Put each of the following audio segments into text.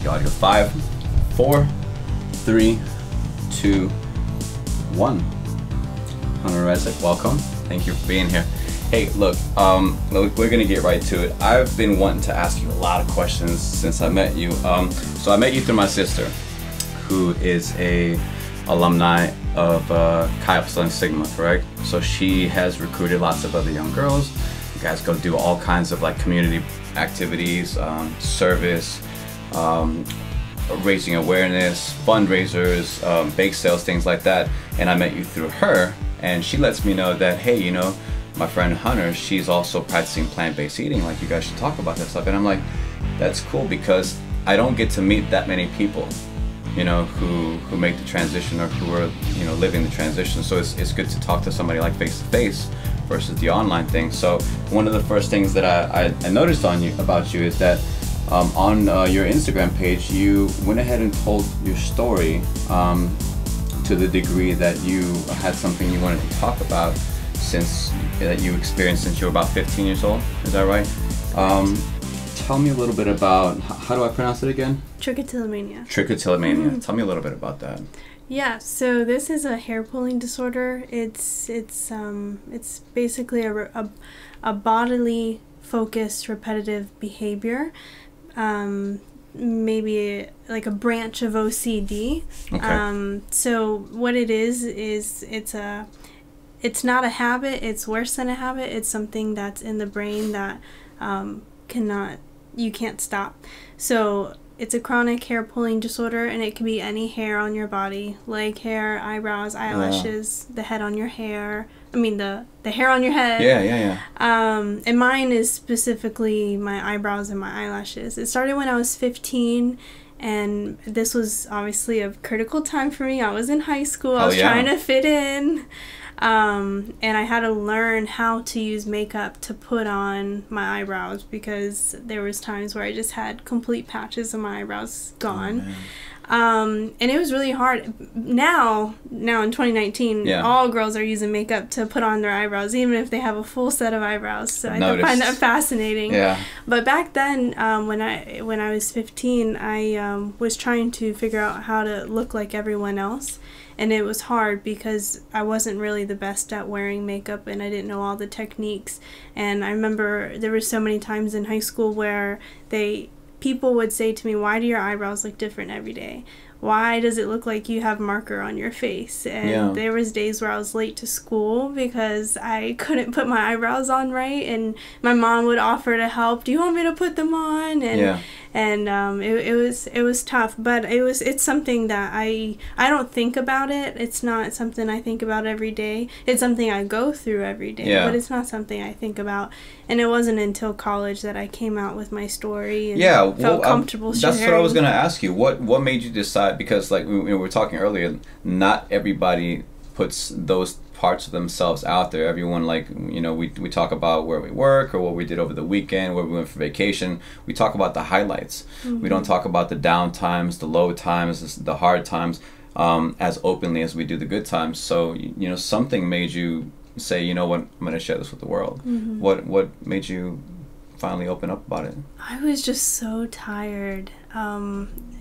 the audio. 5, 4, 3, 2, 1. Hunner Rezek, welcome. Thank you for being here. Hey, look, we're gonna get right to it. I've been wanting to ask you a lot of questions since I met you. So I met you through my sister, who is a alumni of Chi Epsilon Sigma, correct? So she has recruited lots of other young girls. You guys go do all kinds of like community activities, service, raising awareness, fundraisers, bake sales, things like that. And I met you through her, and she lets me know that, hey, you know, my friend Hunner, she's also practicing plant-based eating, like you guys should talk about that stuff. And I'm like, that's cool, because I don't get to meet that many people, you know, who make the transition or who are, you know, living the transition. So it's good to talk to somebody like face to face versus the online thing. So one of the first things that I noticed about you is that on your Instagram page, you went ahead and told your story to the degree that you had something you wanted to talk about that you experienced since you were about 15 years old. Is that right? Tell me a little bit about, how do I pronounce it again? Trichotillomania. Trichotillomania. Tell me a little bit about that. Yeah, so this is a hair pulling disorder. It's basically a bodily focused repetitive behavior. Maybe like a branch of OCD. Okay. So what it is it's not a habit. It's worse than a habit. It's something that's in the brain that you can't stop. So it's a chronic hair pulling disorder, and it can be any hair on your body, leg hair, eyebrows, eyelashes, the head on your hair. I mean the hair on your head. Yeah. And mine is specifically my eyebrows and my eyelashes. It started when I was 15. And this was obviously a critical time for me. I was in high school. I was trying to fit in. And I had to learn how to use makeup to put on my eyebrows, because there was times where I just had complete patches of my eyebrows gone. And it was really hard. Now in 2019, all girls are using makeup to put on their eyebrows, even if they have a full set of eyebrows. So I find that fascinating. Yeah. But back then, when I was 15, I was trying to figure out how to look like everyone else. And it was hard because I wasn't really the best at wearing makeup, and I didn't know all the techniques. And I remember there were so many times in high school where people would say to me, why do your eyebrows look different every day? Why does it look like you have marker on your face? And there was days where I was late to school because I couldn't put my eyebrows on right, and my mom would offer to help. Do you want me to put them on? And it was tough, but it's something that I don't think about it. It's not something I think about every day. It's something I go through every day, but it's not something I think about. And it wasn't until college that I came out with my story and felt comfortable sharing. That's what I was going to ask you. What made you decide? Because like we were talking earlier, not everybody puts those parts of themselves out there. Everyone, like, you know, we talk about where we work or what we did over the weekend, where we went for vacation. We talk about the highlights. We don't talk about the down times, the low times, the hard times as openly as we do the good times. So, you know, something made you say, you know what, I'm going to share this with the world. What made you finally open up about it? I was just so tired.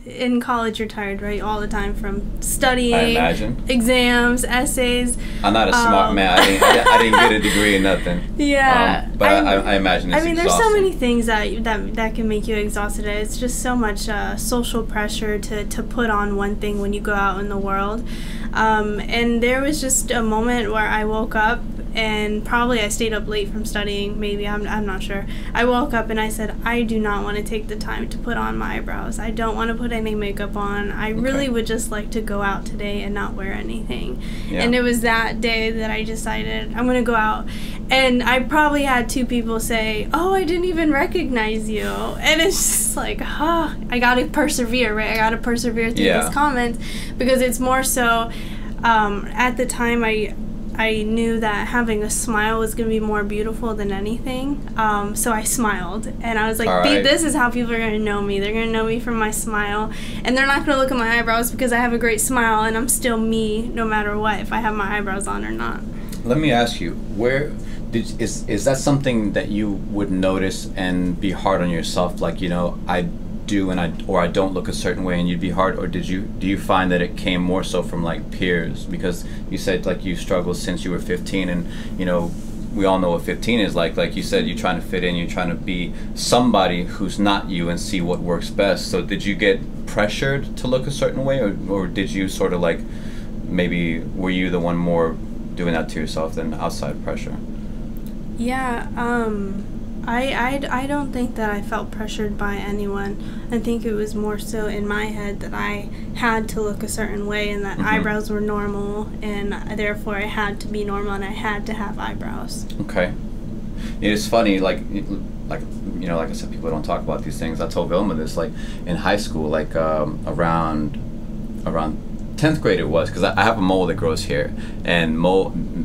In college, you're tired, right? All the time from studying, I imagine. Exams, essays. I'm not a smart man. I didn't get a degree in nothing. Yeah. But I imagine it's exhausting. There's so many things that can make you exhausted. It's just so much social pressure to put on one thing when you go out in the world. And there was just a moment where I woke up, and probably I stayed up late from studying, maybe, I'm not sure. I woke up and I said, I do not want to take the time to put on my eyebrows. I don't want to put any makeup on. I really would just like to go out today and not wear anything. And it was that day that I decided I'm going to go out. And I probably had 2 people say, oh, I didn't even recognize you. And it's just like, I got to persevere, right? I got to persevere through these comments, because it's more so, at the time I knew that having a smile was going to be more beautiful than anything. So I smiled, and I was like, this is how people are going to know me. They're going to know me from my smile, and they're not going to look at my eyebrows, because I have a great smile, and I'm still me no matter what, if I have my eyebrows on or not. Let me ask you, is that something that you would notice and be hard on yourself? Like, you know, do or I don't look a certain way and you'd be hard, or do you find that it came more so from like peers? Because you said like you struggled since you were 15, and you know, we all know what 15 is like you said, you're trying to fit in, you're trying to be somebody who's not you and see what works best. So did you get pressured to look a certain way, or did you sort of like, maybe were you the one more doing that to yourself than outside pressure? Yeah, I don't think that I felt pressured by anyone. I think it was more so in my head that I had to look a certain way, and that eyebrows were normal, and therefore I had to be normal, and I had to have eyebrows. Okay. It's funny, like you know, like I said, people don't talk about these things. I told Vilma this, like in high school, like around 10th grade it was, because I have a mole that grows here, and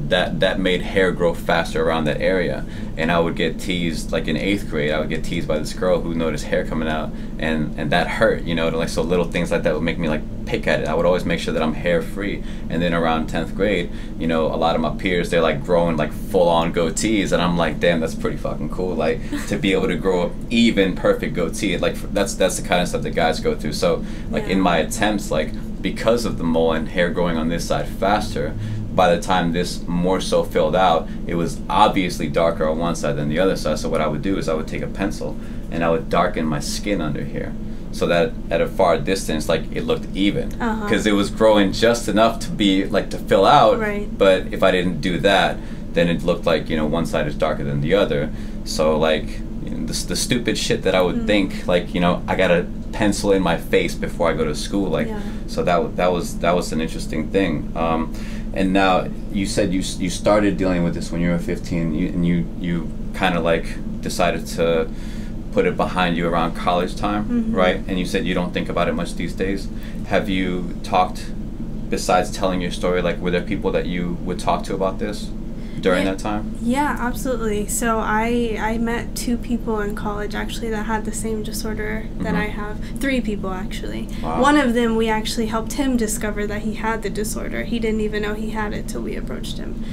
that made hair grow faster around that area, and I would get teased, like in 8th grade I would get teased by this girl who noticed hair coming out, and that hurt, you know, like, so little things like that would make me like pick at it. I would always make sure that I'm hair free. And then around 10th grade, you know, a lot of my peers, they're like growing like full on goatees, and I'm like, damn, that's pretty fucking cool, like to be able to grow up even perfect goatee, like that's the kind of stuff that guys go through. So like in my attempts, like because of the mole and hair growing on this side faster, by the time this more so filled out, it was obviously darker on one side than the other side. So what I would do is I would take a pencil and I would darken my skin under here, so that at a far distance, like it looked even, because it was growing just enough to be like to fill out. Right. But if I didn't do that, then it looked like, you know, one side is darker than the other. So like, you know, the stupid shit that I would think, like, you know, I gotta pencil in my face before I go to school, like, so that was an interesting thing. And now you said you started dealing with this when you were 15, and you kind of like decided to put it behind you around college time, right? And you said you don't think about it much these days. Have you talked, besides telling your story, like were there people that you would talk to about this during that time? Yeah, absolutely. So I met 2 people in college actually that had the same disorder that I have. 3 people actually. Wow. One of them, we actually helped him discover that he had the disorder. He didn't even know he had it till we approached him.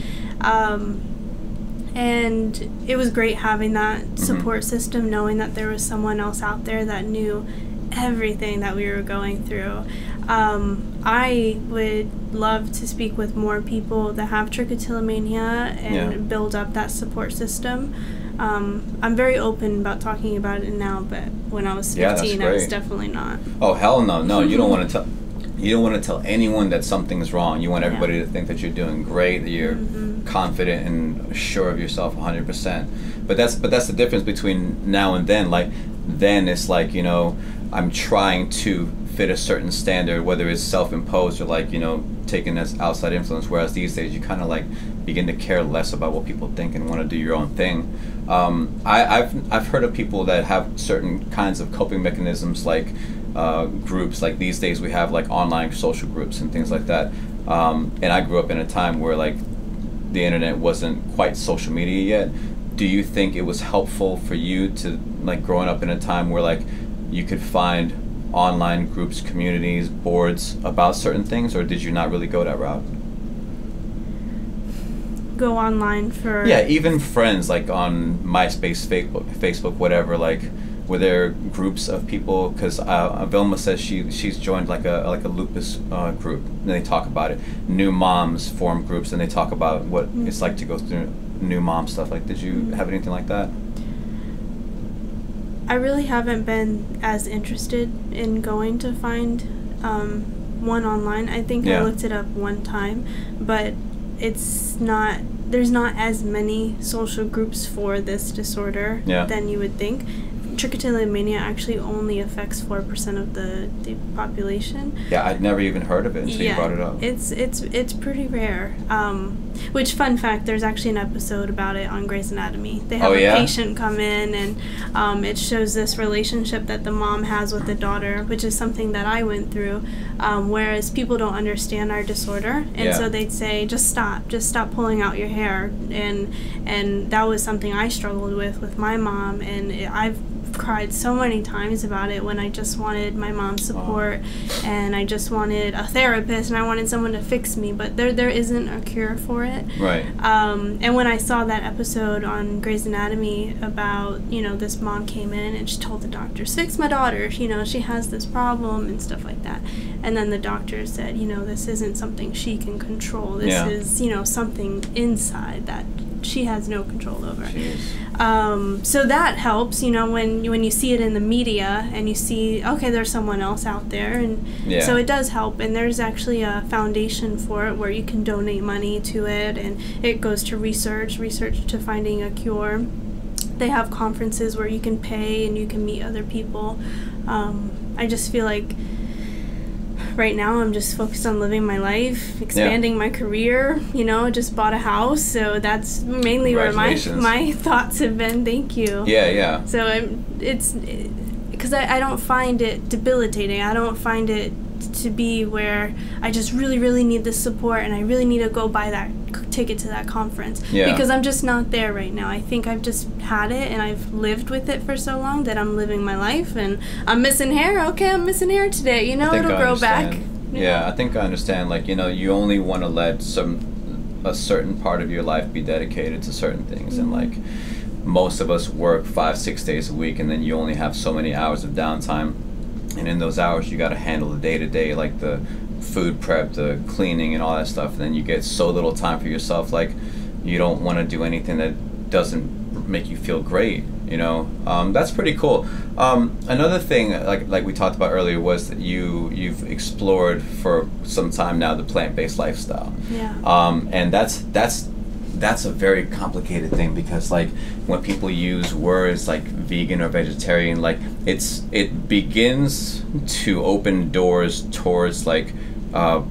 And it was great having that support system, knowing that there was someone else out there that knew everything that we were going through. I would love to speak with more people that have trichotillomania and build up that support system. I'm very open about talking about it now, but when I was 15, I was definitely not. Oh, hell no. No, you don't want to tell. You don't want to tell anyone that something's wrong. You want everybody to think that you're doing great, that you're confident and sure of yourself 100%. But that's the difference between now and then. Like, then it's like, you know, I'm trying to fit a certain standard, whether it's self-imposed or like, you know, taken as outside influence, whereas these days you kind of like begin to care less about what people think and want to do your own thing. I've heard of people that have certain kinds of coping mechanisms, like groups. Like these days we have like online social groups and things like that, and I grew up in a time where like the internet wasn't quite social media yet. Do you think it was helpful for you to, like, growing up in a time where like you could find online groups, communities, boards about certain things, or did you not really go that route? Go online for... Yeah, even friends, like on MySpace, Facebook, whatever, like, were there groups of people? Because Vilma says she's joined like a lupus group, and they talk about it. New moms form groups, and they talk about what it's like to go through new mom stuff. Like, did you have anything like that? I really haven't been as interested in going to find one online. I think I looked it up one time, but it's not, there's not as many social groups for this disorder than you would think. Trichotillomania actually only affects 4% of the population. Yeah, I'd never even heard of it until you brought it up. It's pretty rare. Which, fun fact, there's actually an episode about it on Grey's Anatomy. They have a patient come in, and it shows this relationship that the mom has with the daughter, which is something that I went through, whereas people don't understand our disorder, and so they'd say, just stop pulling out your hair, and that was something I struggled with my mom, and cried so many times about it when I just wanted my mom's support and I just wanted a therapist and I wanted someone to fix me, but there isn't a cure for it. Right. And when I saw that episode on Grey's Anatomy about, you know, this mom came in and she told the doctors, fix my daughter, you know, she has this problem and stuff like that. And then the doctor said, you know, this isn't something she can control. This is, you know, something inside that she has no control over. So that helps, you know, when you see it in the media and you see, okay, there's someone else out there, and so it does help. And there's actually a foundation for it where you can donate money to it, and it goes to research to finding a cure. They have conferences where you can pay and you can meet other people. I just feel like right now I'm just focused on living my life, expanding my career, you know, just bought a house, so that's mainly where my thoughts have been. Thank you. Yeah. So it's because I don't find it debilitating. I don't find it to be where I just really need this support and I really need to go buy that ticket to that conference, because I'm just not there right now. I think I've just had it and I've lived with it for so long that I'm living my life, and I'm missing hair. Okay, I'm missing hair today, you know, it'll grow back. I think I understand. Like, you know, you only want to let a certain part of your life be dedicated to certain things, and like most of us work 5-6 days a week, and then you only have so many hours of downtime, and in those hours you got to handle the day-to-day, like the food prep, the cleaning and all that stuff, and then you get so little time for yourself. Like, you don't want to do anything that doesn't make you feel great, you know. That's pretty cool. Another thing, like we talked about earlier, was that you've explored for some time now the plant-based lifestyle. And that's a very complicated thing, because like when people use words like vegan or vegetarian, like it begins to open doors towards like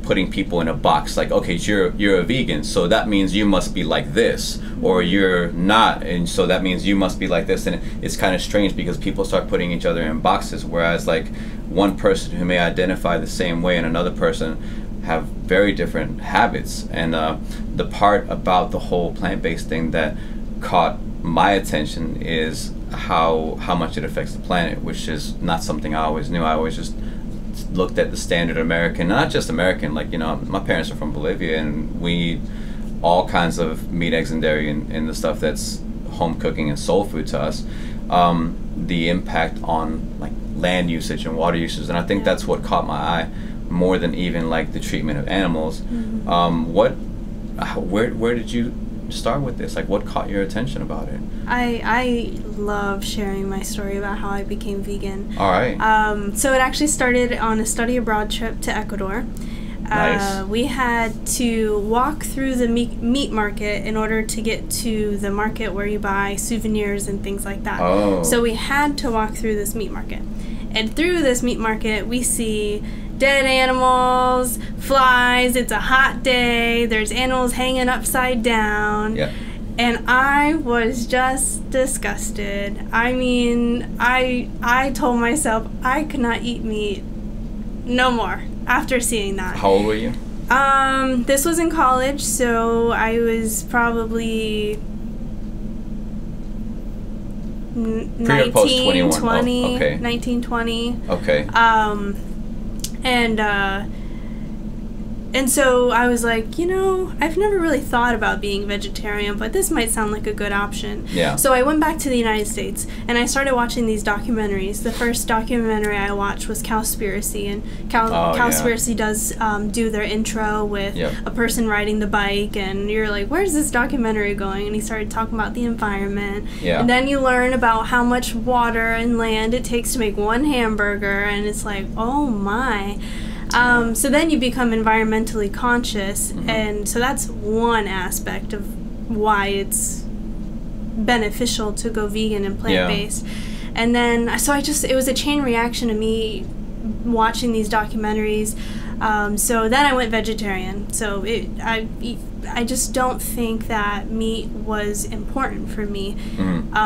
putting people in a box. Like, okay, you're a vegan, so that means you must be like this, or you're not, and so that means you must be like this. And it's kind of strange because people start putting each other in boxes, whereas like one person who may identify the same way and another person have very different habits. And the part about the whole plant-based thing that caught my attention is how much it affects the planet, which is not something I always knew. I always just looked at the standard American, not just American, like, you know, my parents are from Bolivia and we eat all kinds of meat, eggs, and dairy, and the stuff that's home cooking and soul food to us. The impact on like land usage and water usage, and I think that's what caught my eye more than even like the treatment of animals. Where did you start with this? Like, what caught your attention about it? I love sharing my story about how I became vegan. All right. So it actually started on a study abroad trip to Ecuador. Nice. We had to walk through the meat market in order to get to the market where you buy souvenirs and things like that. Oh. So we had to walk through this meat market. And through this meat market, we see dead animals, flies, it's a hot day, there's animals hanging upside down. Yeah. And I was just disgusted. I mean, I told myself I could not eat meat no more after seeing that. How old were you? This was in college, so I was probably 19, 20, okay. 19, 20. Okay. And so I was like, you know, I've never really thought about being vegetarian, but this might sound like a good option. Yeah. So I went back to the United States and I started watching these documentaries. The first documentary I watched was Cowspiracy, and Cowspiracy does do their intro with a person riding the bike, and you're like, where's this documentary going? And he started talking about the environment. Yeah. And then you learn about how much water and land it takes to make one hamburger, and it's like, oh my. So then you become environmentally conscious, and so that's one aspect of why it's beneficial to go vegan and plant-based. And then, so it was a chain reaction to me watching these documentaries. So then I went vegetarian. So I just don't think that meat was important for me.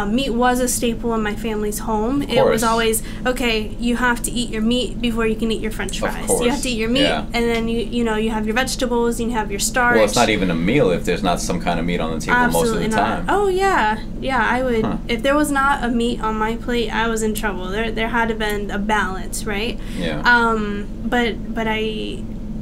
Meat was a staple in my family's home. It was always, okay, you have to eat your meat before you can eat your french fries. You have to eat your meat, and then you have your vegetables, and you have your starch. Well, it's not even a meal if there's not some kind of meat on the table most of the time. Oh, yeah. Yeah, I would. If there was not a meat on my plate, I was in trouble. There had to have been a balance, right? Yeah. But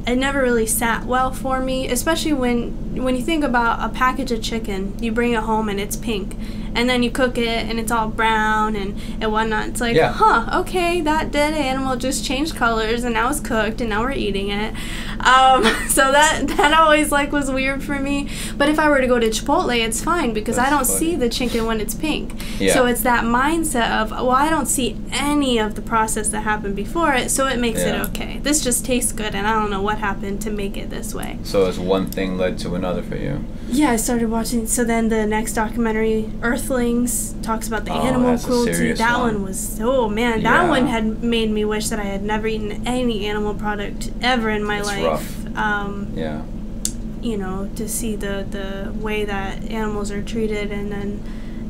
it never really sat well for me, especially when you think about a package of chicken, you bring it home and it's pink, and then you cook it and it's all brown and whatnot. It's like, okay, that dead animal just changed colors and now it's cooked and now we're eating it. So that always was weird for me. But if I were to go to Chipotle, it's fine because I don't see the chicken when it's pink. So it's that mindset of, well, I don't see any of the process that happened before it, so it makes it okay. This just tastes good and I don't know what happened to make it this way. So as one thing led to another for you. Yeah, I started watching. So then the next documentary, Earthlings, talks about the animal cruelty. That one was, that one had made me wish that I had never eaten any animal product ever in my life. Rough. You know, to see the way that animals are treated, and then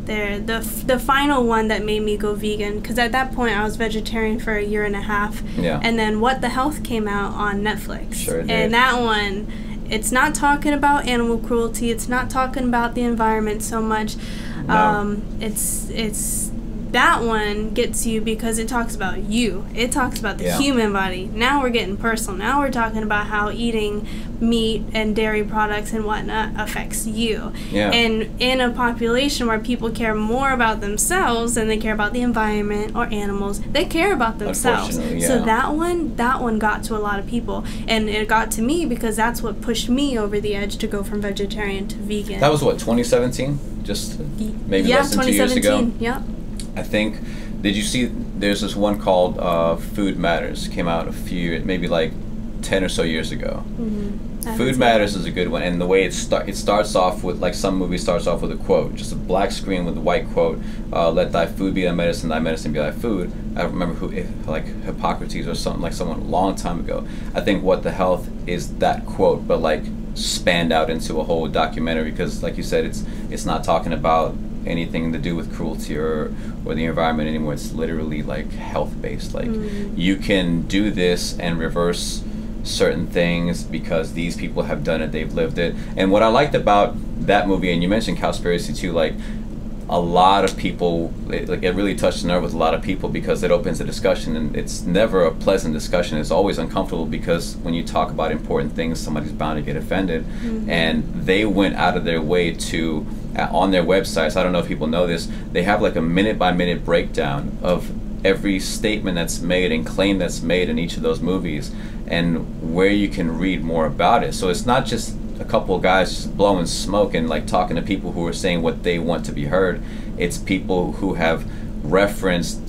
the final one that made me go vegan, because at that point I was vegetarian for a year and a half. And then What the Health came out on Netflix. Sure did. And that one, it's not talking about animal cruelty. It's not talking about the environment so much. No. It's that one gets you because it talks about you. It talks about the human body. Now we're getting personal. Now we're talking about how eating meat and dairy products and whatnot affects you. And in a population where people care more about themselves than they care about the environment or animals, they care about themselves. So that one got to a lot of people, and it got to me because that's what pushed me over the edge to go from vegetarian to vegan. That was what, 2017? Just maybe less than 2 years ago. Yeah. I think, did you see, there's this one called Food Matters, came out maybe 10 or so years ago. Food Matters is a good one, and the way it starts off with, some movie starts off with a quote, just a black screen with a white quote, let thy food be thy medicine be thy food. I don't remember Hippocrates or something, someone a long time ago. I think What the Health is that quote, but spanned out into a whole documentary, because like you said, it's not talking about anything to do with cruelty or the environment anymore. It's literally health based. You can do this and reverse certain things because these people have done it, they've lived it. And what I liked about that movie, and you mentioned Cowspiracy too, a lot of people, it really touched the nerve with a lot of people because it opens a discussion, and it's never a pleasant discussion. It's always uncomfortable because when you talk about important things, somebody's bound to get offended. And they went out of their way to, on their websites, I don't know if people know this, they have a minute by minute breakdown of every statement that's made and claim that's made in each of those movies, and where you can read more about it. So it's not just a couple of guys just blowing smoke and talking to people who are saying what they want to be heard. It's people who have referenced,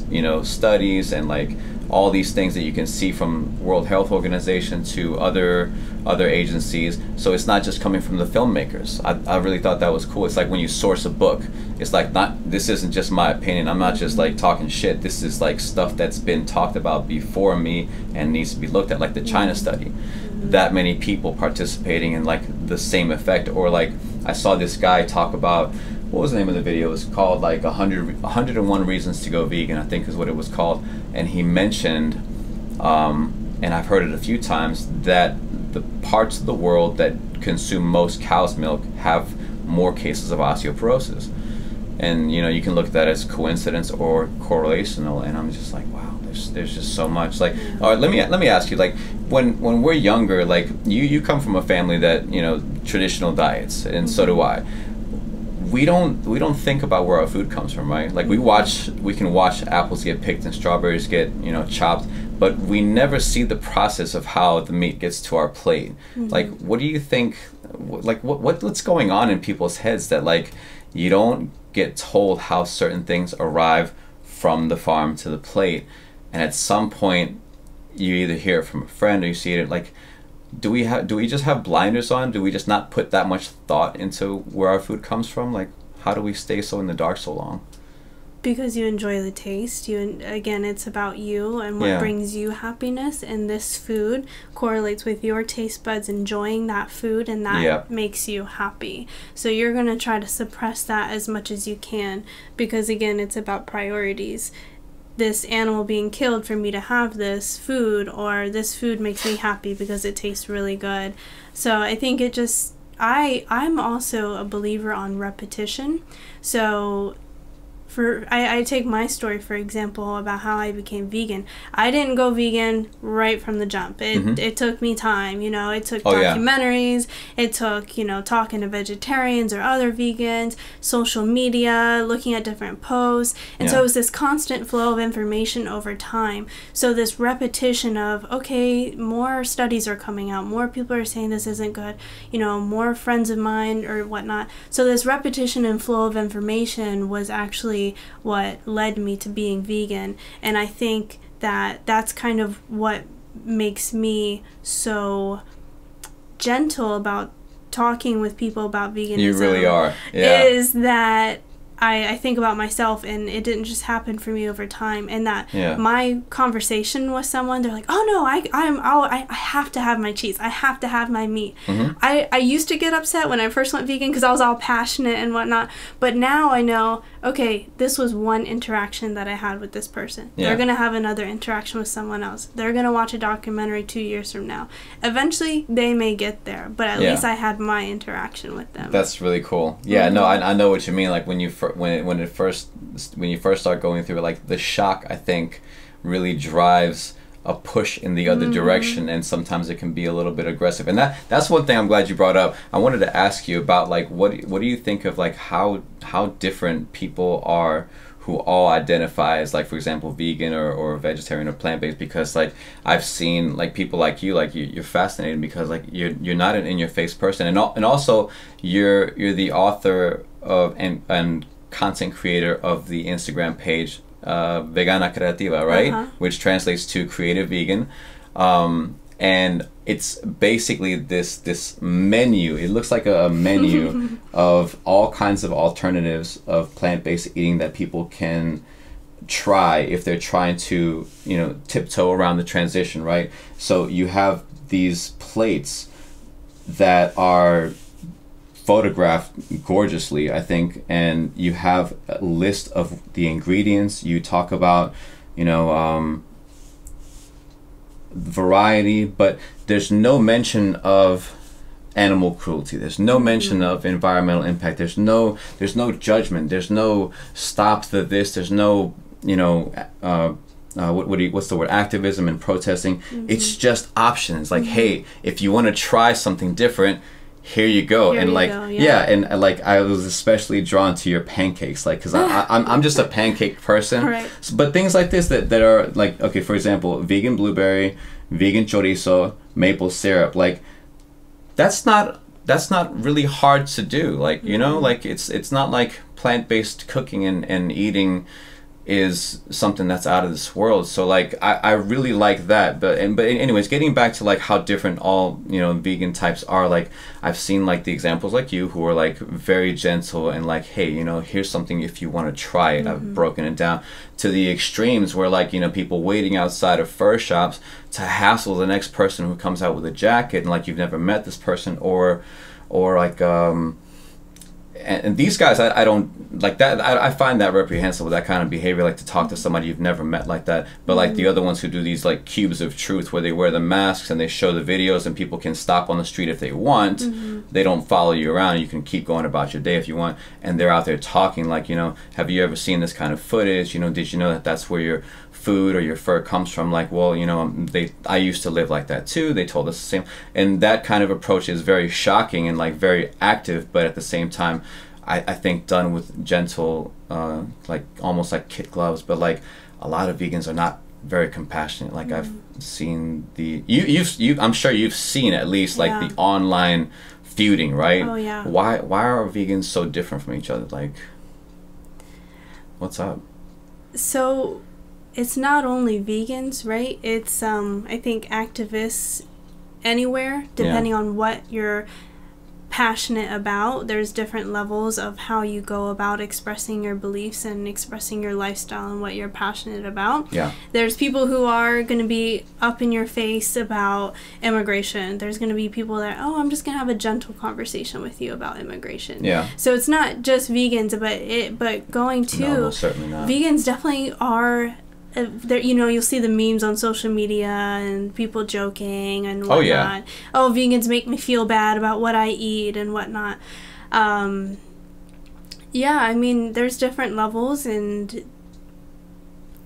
studies and all these things that you can see from World Health Organization to other agencies. So it's not just coming from the filmmakers. I really thought that was cool. It's when you source a book, it's this isn't just my opinion. I'm not just talking shit. This is stuff that's been talked about before me and needs to be looked at, the China study. That many people participating in the same effect. Or I saw this guy talk about, what was the name of the video? It was called 101 Reasons to Go Vegan, I think is what it was called. And he mentioned, and I've heard it a few times, that the parts of the world that consume most cow's milk have more cases of osteoporosis. And you can look at that as coincidence or correlational, and I'm just wow, there's just so much. All right, let me ask you, when we're younger, you come from a family that traditional diets, and so do I. We don't think about where our food comes from, right? We can watch apples get picked and strawberries get chopped, but we never see the process of how the meat gets to our plate. What do you think? What's going on in people's heads that you don't get told how certain things arrive from the farm to the plate, and at some point you either hear it from a friend or you see it do we just have blinders on? Do we just not put that much thought into where our food comes from? How do we stay so in the dark so long? Because you enjoy the taste. Again, it's about you and what brings you happiness, and this food correlates with your taste buds enjoying that food, and that makes you happy. So you're going to try to suppress that as much as you can, because again, it's about priorities. This animal being killed for me to have this food, or this food makes me happy because it tastes really good. So I think it just, I'm also a believer on repetition. So I take my story, for example, about how I became vegan. I didn't go vegan right from the jump. It took me time, you know. It took documentaries. It took, you know, talking to vegetarians or other vegans, social media, looking at different posts. And so it was this constant flow of information over time. So this repetition of, okay, more studies are coming out. More people are saying this isn't good. You know, more friends of mine or whatnot. So this repetition and flow of information was actually what led me to being vegan, and I think that that's kind of what makes me so gentle about talking with people about veganism. You really are. Is that I think about myself, and it didn't just happen for me over time, and that my conversation with someone, they're like, oh no, I have to have my cheese, I have to have my meat. I used to get upset when I first went vegan because I was all passionate and whatnot, but now I know, okay, this was one interaction that I had with this person. They're gonna have another interaction with someone else. They're gonna watch a documentary 2 years from now. Eventually they may get there, but at least I had my interaction with them. That's really cool. No, I know what you mean. Like when you when you first start going through it, like the shock, I think, really drives a push in the other direction, and sometimes it can be a little bit aggressive. And that's one thing I'm glad you brought up. I wanted to ask you about, like, what do you think of, like, how different people are who all identify as, like, for example, vegan or vegetarian or plant-based? Because, like, I've seen, like, people like you're fascinated because, like, you're not an in-your-face person, and also you're the author of and content creator of the Instagram page Vegana Creativa, right? Which translates to creative vegan, and it's basically this menu. It looks like a menu of all kinds of alternatives of plant-based eating that people can try if they're trying to, you know, tiptoe around the transition, right? So you have these plates that are photographed gorgeously, I think, and you have a list of the ingredients. You talk about, you know, variety, but there's no mention of animal cruelty. There's no mention of environmental impact. There's no judgment. There's no stop the this. There's no, you know, what's the word, activism and protesting. It's just options. Like, hey, if you want to try something different, here you go. And like, and like, I was especially drawn to your pancakes, like, because I'm just a pancake person. Right. So, but things like this that are like, okay, for example, vegan blueberry, vegan chorizo, maple syrup, like, that's not really hard to do. Like, you know, like, it's not like plant-based cooking and eating is something that's out of this world. So like, I really like that. But anyways, getting back to like how different all, you know, vegan types are, like, I've seen like the examples like you who are like very gentle and like, hey, you know, here's something if you want to try it. I've broken it down to the extremes where, like, you know, people waiting outside of fur shops to hassle the next person who comes out with a jacket, and like, you've never met this person, or like and these guys, I don't like that. I find that reprehensible, that kind of behavior, like to talk to somebody you've never met like that. But like the other ones who do these like cubes of truth where they wear the masks and they show the videos and people can stop on the street if they want. They don't follow you around. You can keep going about your day if you want. And they're out there talking like, you know, have you ever seen this kind of footage? You know, did you know that that's where your food or your fur comes from? Like, well, you know, I used to live like that too. They told us the same. And that kind of approach is very shocking and like very active, but at the same time, I think done with gentle, like almost like kid gloves. But like, a lot of vegans are not very compassionate. Like I've seen I'm sure you've seen at least like the online feuding, right? Oh yeah. Why are vegans so different from each other? Like, what's up? So it's not only vegans, right? It's I think activists anywhere, depending on what your passionate about. There's different levels of how you go about expressing your beliefs and expressing your lifestyle and what you're passionate about. Yeah. There's people who are going to be up in your face about immigration. There's going to be people that, oh, I'm just going to have a gentle conversation with you about immigration. Yeah. So it's not just vegans, but going to, no, certainly not. Vegans definitely are, you know, you'll see the memes on social media and people joking and whatnot. Oh, vegans make me feel bad about what I eat and whatnot. Yeah, I mean, there's different levels, and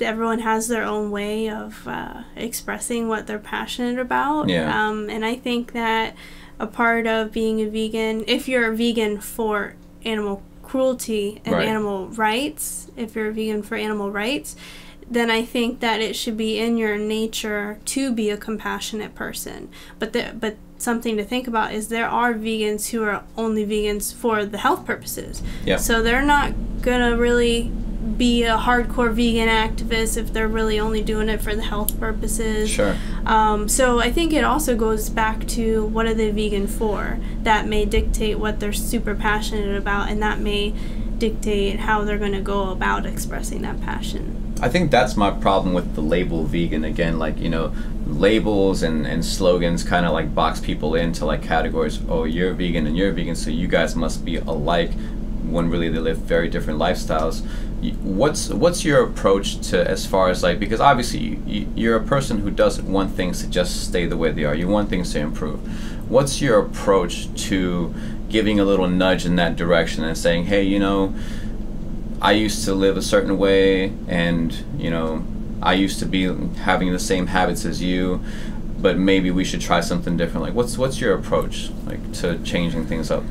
everyone has their own way of expressing what they're passionate about. Yeah. And I think that a part of being a vegan, if you're a vegan for animal cruelty and animal rights, if you're a vegan for animal rights, then I think that it should be in your nature to be a compassionate person. But something to think about is there are vegans who are only vegans for the health purposes. Yeah. So they're not gonna really be a hardcore vegan activist if they're really only doing it for the health purposes. Sure. So I think it also goes back to what are they vegan for? That may dictate what they're super passionate about, and that may dictate how they're going to go about expressing that passion. I think that's my problem with the label vegan. Again, like, you know, labels and slogans kind of like box people into like categories. Oh, you're vegan and you're vegan, so you guys must be alike, when really they live very different lifestyles. What's your approach to, as far as like, because obviously you're a person who doesn't want things to just stay the way they are. You want things to improve. What's your approach to giving a little nudge in that direction and saying, hey, you know, I used to live a certain way, and, you know, I used to be having the same habits as you, but maybe we should try something different. Like, what's your approach, like, to changing things up?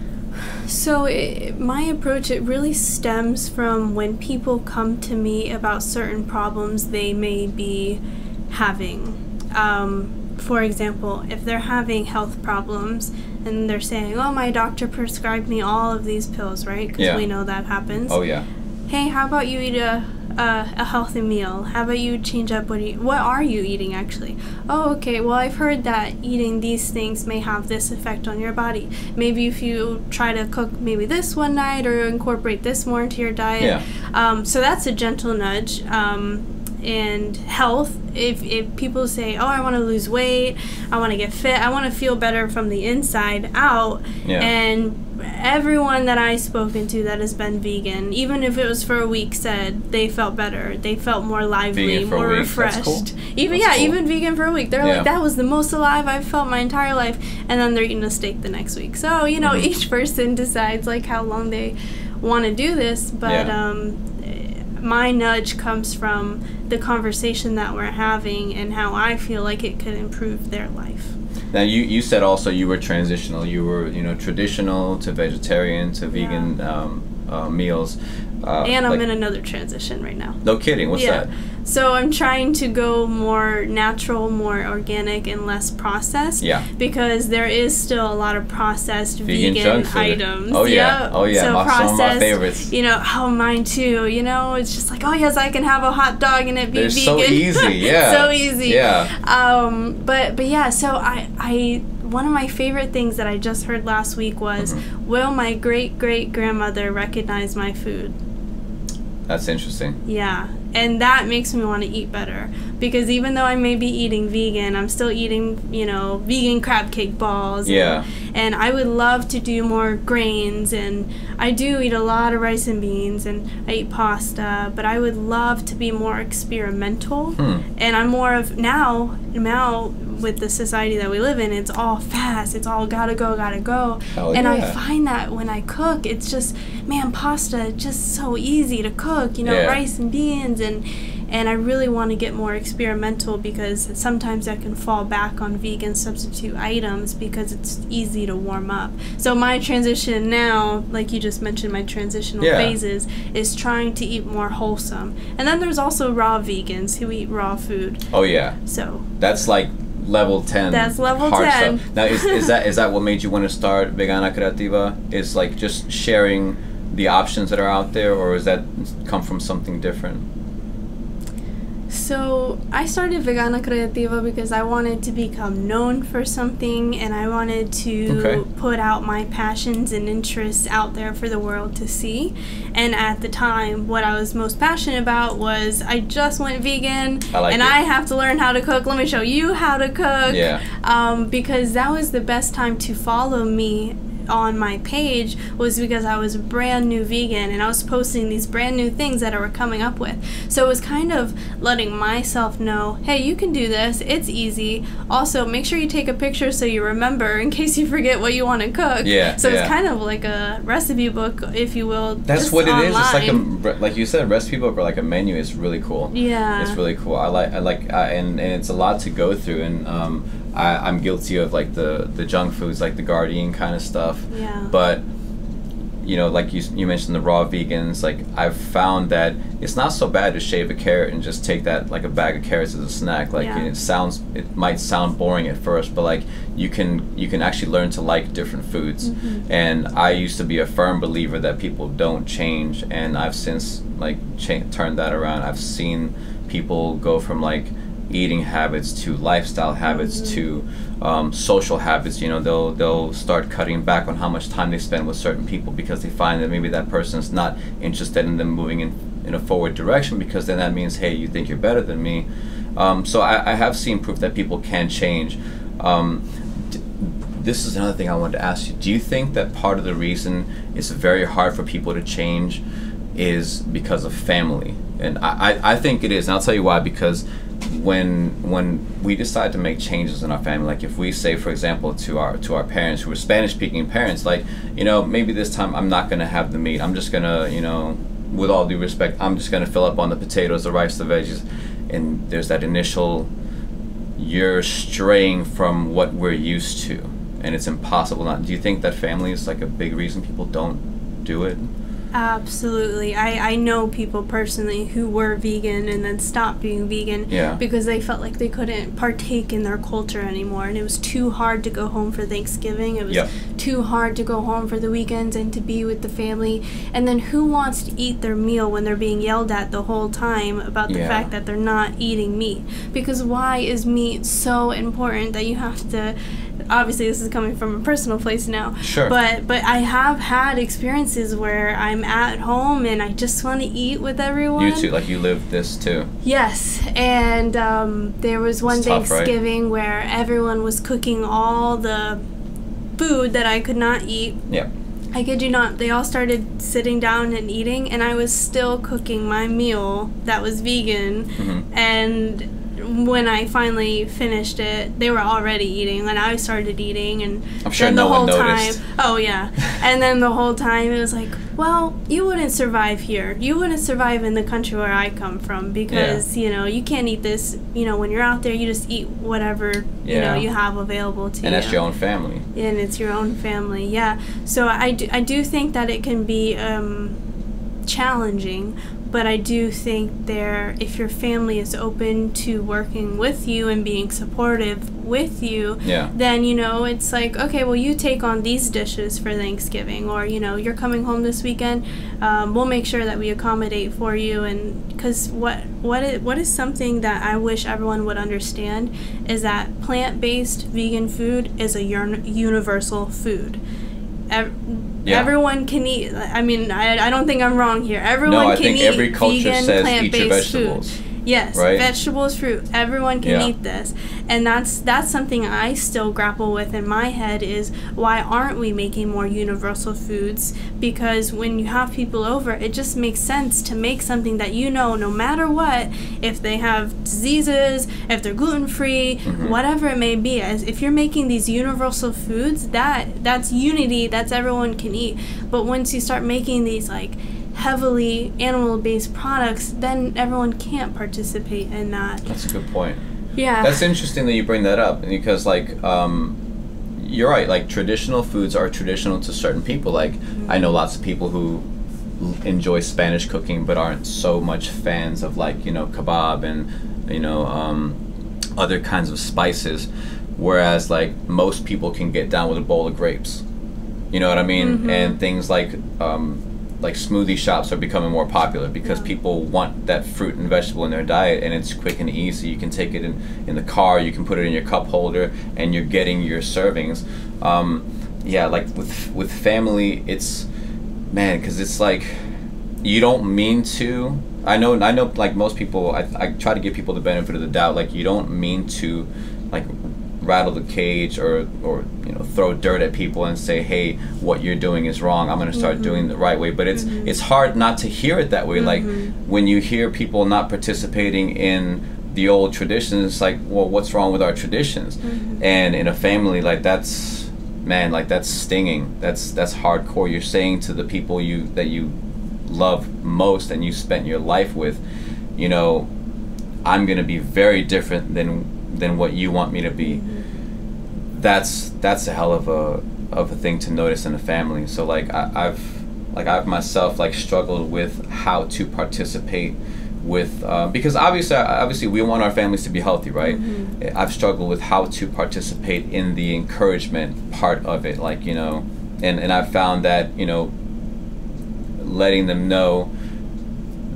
So my approach, it really stems from when people come to me about certain problems they may be having. For example, if they're having health problems and they're saying, oh, my doctor prescribed me all of these pills, right? Because we know that happens. Oh, yeah. Hey, how about you eat a healthy meal? How about you change up what are you eating actually? Oh, okay, well, I've heard that eating these things may have this effect on your body. Maybe if you try to cook maybe this one night or incorporate this more into your diet. Yeah. So that's a gentle nudge. And health, if people say, oh, I want to lose weight, I want to get fit, I want to feel better from the inside out, and everyone that I've spoken to that has been vegan, even if it was for a week, said they felt better, they felt more lively, more refreshed. That's cool. Even vegan for a week, they're like, that was the most alive I've felt my entire life, and then they're eating a steak the next week. So, you know, each person decides like how long they want to do this, but my nudge comes from the conversation that we're having and how I feel like it could improve their life. Now, you said also you were transitional. You were, you know, traditional to vegetarian to vegan meals. And I'm in another transition right now. No kidding. What's that? So I'm trying to go more natural, more organic, and less processed. Yeah. Because there is still a lot of processed vegan items. Oh yeah. Oh yeah. So processed, some of my favorites. You know, mine too. You know, it's just like, oh yes, I can have a hot dog and it be vegan. So easy. Yeah. So easy. Yeah. But yeah. So I one of my favorite things that I just heard last week was, will my great-great-grandmother recognize my food? That's interesting. Yeah. And that makes me want to eat better, because even though I may be eating vegan, I'm still eating, you know, vegan crab cake balls. And I would love to do more grains, and I do eat a lot of rice and beans, and I eat pasta, but I would love to be more experimental. And I'm more of, now with the society that we live in, it's all fast, it's all gotta go. And I find that when I cook, it's just, man, pasta, just so easy to cook, you know, rice and beans, and I really want to get more experimental, because sometimes I can fall back on vegan substitute items because it's easy to warm up. So my transition now, like you just mentioned, my transitional phases, is trying to eat more wholesome. And then there's also raw vegans who eat raw food. Oh yeah. So that's like level 10. That's level hard 10. Stuff. Now is that what made you want to start Vegana Creativa? Is like just sharing the options that are out there, or does that come from something different? So I started Vegana Creativa because I wanted to become known for something, and I wanted to put out my passions and interests out there for the world to see. And at the time, what I was most passionate about was I just went vegan, I have to learn how to cook. Let me show you how to cook. Yeah. Because that was the best time to follow me on my page, was because I was a brand new vegan and I was posting these brand new things that I were coming up with. So it was kind of letting myself know, hey, you can do this, it's easy. Also, make sure you take a picture so you remember in case you forget what you want to cook. Yeah. So it's kind of like a recipe book, if you will. That's what it is. It's like you said, a recipe book or like a menu. Is really cool. Yeah. It's really cool. And it's a lot to go through, and I'm guilty of like the junk foods, like the Guardian kind of stuff. Yeah. But you know, like you mentioned the raw vegans, like I've found that it's not so bad to shave a carrot and just take that, like a bag of carrots as a snack. Like it might sound boring at first, but like you can actually learn to like different foods. And I used to be a firm believer that people don't change, and I've since like turned that around. I've seen people go from like eating habits to lifestyle habits to social habits. You know, they'll start cutting back on how much time they spend with certain people because they find that maybe that person is not interested in them moving in a forward direction, because then that means, hey, you think you're better than me. So I have seen proof that people can change. This is another thing I wanted to ask you. Do you think that part of the reason it's very hard for people to change is because of family? And I think it is, and I'll tell you why. Because when we decide to make changes in our family, like if we say, for example, to our parents who are Spanish speaking parents, like, you know, maybe this time I'm not gonna have the meat, I'm just gonna, you know, with all due respect, I'm just gonna fill up on the potatoes, the rice, the veggies, and there's that initial, you're straying from what we're used to, and it's impossible not. Do you think that family is like a big reason people don't do it? Absolutely. I know people personally who were vegan and then stopped being vegan because they felt like they couldn't partake in their culture anymore, and it was too hard to go home for Thanksgiving. It was too hard to go home for the weekends and to be with the family. And then who wants to eat their meal when they're being yelled at the whole time about the fact that they're not eating meat? Because why is meat so important that you have to... Obviously, this is coming from a personal place now. Sure. But I have had experiences where I'm at home and I just want to eat with everyone. You too, like you lived this too. Yes, and there was one Thanksgiving where everyone was cooking all the food that I could not eat. Yeah. I kid you not, they all started sitting down and eating, and I was still cooking my meal that was vegan, and when I finally finished it, they were already eating, and I started eating, and I'm sure then no the whole one time, noticed. oh yeah, and then the whole time it was like, well, you wouldn't survive here. You wouldn't survive in the country where I come from, because you know, you can't eat this. You know, when you're out there, you just eat whatever you know you have available to you. And that's your own family. And it's your own family, yeah. So I do think that it can be challenging. But I do think if your family is open to working with you and being supportive with you, then, you know, it's like, okay, well, you take on these dishes for Thanksgiving, or, you know, you're coming home this weekend, we'll make sure that we accommodate for you. And because what is something that I wish everyone would understand is that plant-based vegan food is a universal food. Everyone can eat. I mean, I don't think I'm wrong here. Everyone can eat every culture vegan, says plant-based eat your vegetables. food. Yes, right? Vegetables, fruit. Everyone can eat this. And that's something I still grapple with in my head, is why aren't we making more universal foods? Because when you have people over, it just makes sense to make something that, you know, no matter what, if they have diseases, if they're gluten-free, whatever it may be, as if you're making these universal foods, that's unity, that's everyone can eat. But once you start making these like heavily animal-based products, then everyone can't participate in that. That's a good point. Yeah. That's interesting that you bring that up, because like you're right, like traditional foods are traditional to certain people. Like I know lots of people who enjoy Spanish cooking but aren't so much fans of, like, you know, kebab and, you know, other kinds of spices, whereas like most people can get down with a bowl of grapes. You know what I mean? And things like like smoothie shops are becoming more popular because people want that fruit and vegetable in their diet, and it's quick and easy. You can take it in the car, you can put it in your cup holder, and you're getting your servings. Yeah, like with family, it's, man, because it's like, you don't mean to. I know like most people, I try to give people the benefit of the doubt. Like, you don't mean to like rattle the cage or you know, throw dirt at people and say, hey, what you're doing is wrong, I'm going to start doing the right way. But it's hard not to hear it that way. Like, when you hear people not participating in the old traditions, it's like, well, what's wrong with our traditions? And in a family, like, that's, man, like, that's stinging. That's hardcore. You're saying to the people that you love most and you spent your life with, you know, I'm gonna be very different than what you want me to be. That's a hell of a thing to notice in a family. So like I've myself like struggled with how to participate with because obviously we want our families to be healthy, right? I've struggled with how to participate in the encouragement part of it, like, you know, and I've found that, you know, letting them know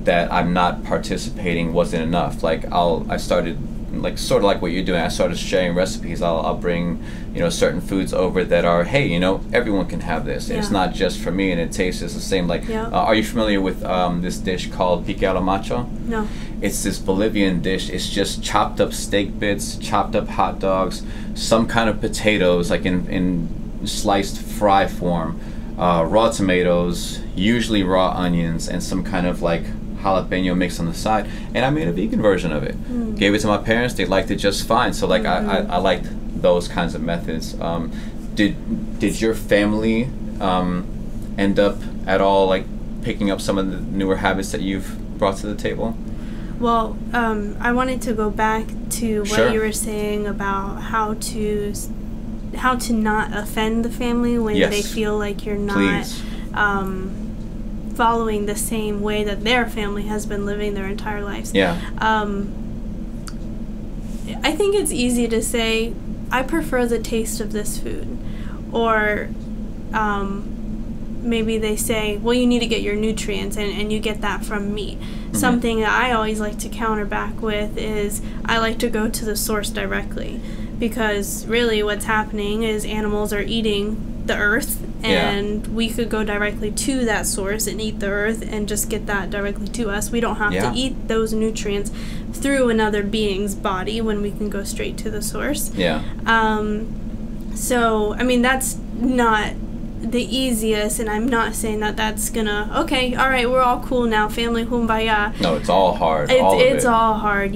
that I'm not participating wasn't enough. Like, I started, like, sort of like what you're doing, I started sharing recipes. I'll bring, you know, certain foods over that are, hey, you know, everyone can have this. It's not just for me, and it tastes the same. Like, are you familiar with this dish called pique a la macho? No. It's this Bolivian dish. It's just chopped up steak bits, chopped up hot dogs, some kind of potatoes, like in sliced fry form, raw tomatoes, usually raw onions, and some kind of like jalapeno mix on the side. And I made a vegan version of it. Gave it to my parents. They liked it just fine. So like I liked those kinds of methods. Did your family end up at all like picking up some of the newer habits that you've brought to the table? Well, I wanted to go back to what you were saying about how to not offend the family when they feel like you're not following the same way that their family has been living their entire lives. I think it's easy to say, I prefer the taste of this food. Or maybe they say, well, you need to get your nutrients, and you get that from meat. Something that I always like to counter back with is I like to go to the source directly. Because really what's happening is animals are eating the earth, and we could go directly to that source and eat the earth and just get that directly to us. We don't have to eat those nutrients through another being's body when we can go straight to the source. So, I mean, that's not the easiest, and I'm not saying that that's gonna, okay, all right, we're all cool now, family kumbaya. No, it's all hard. It's all hard,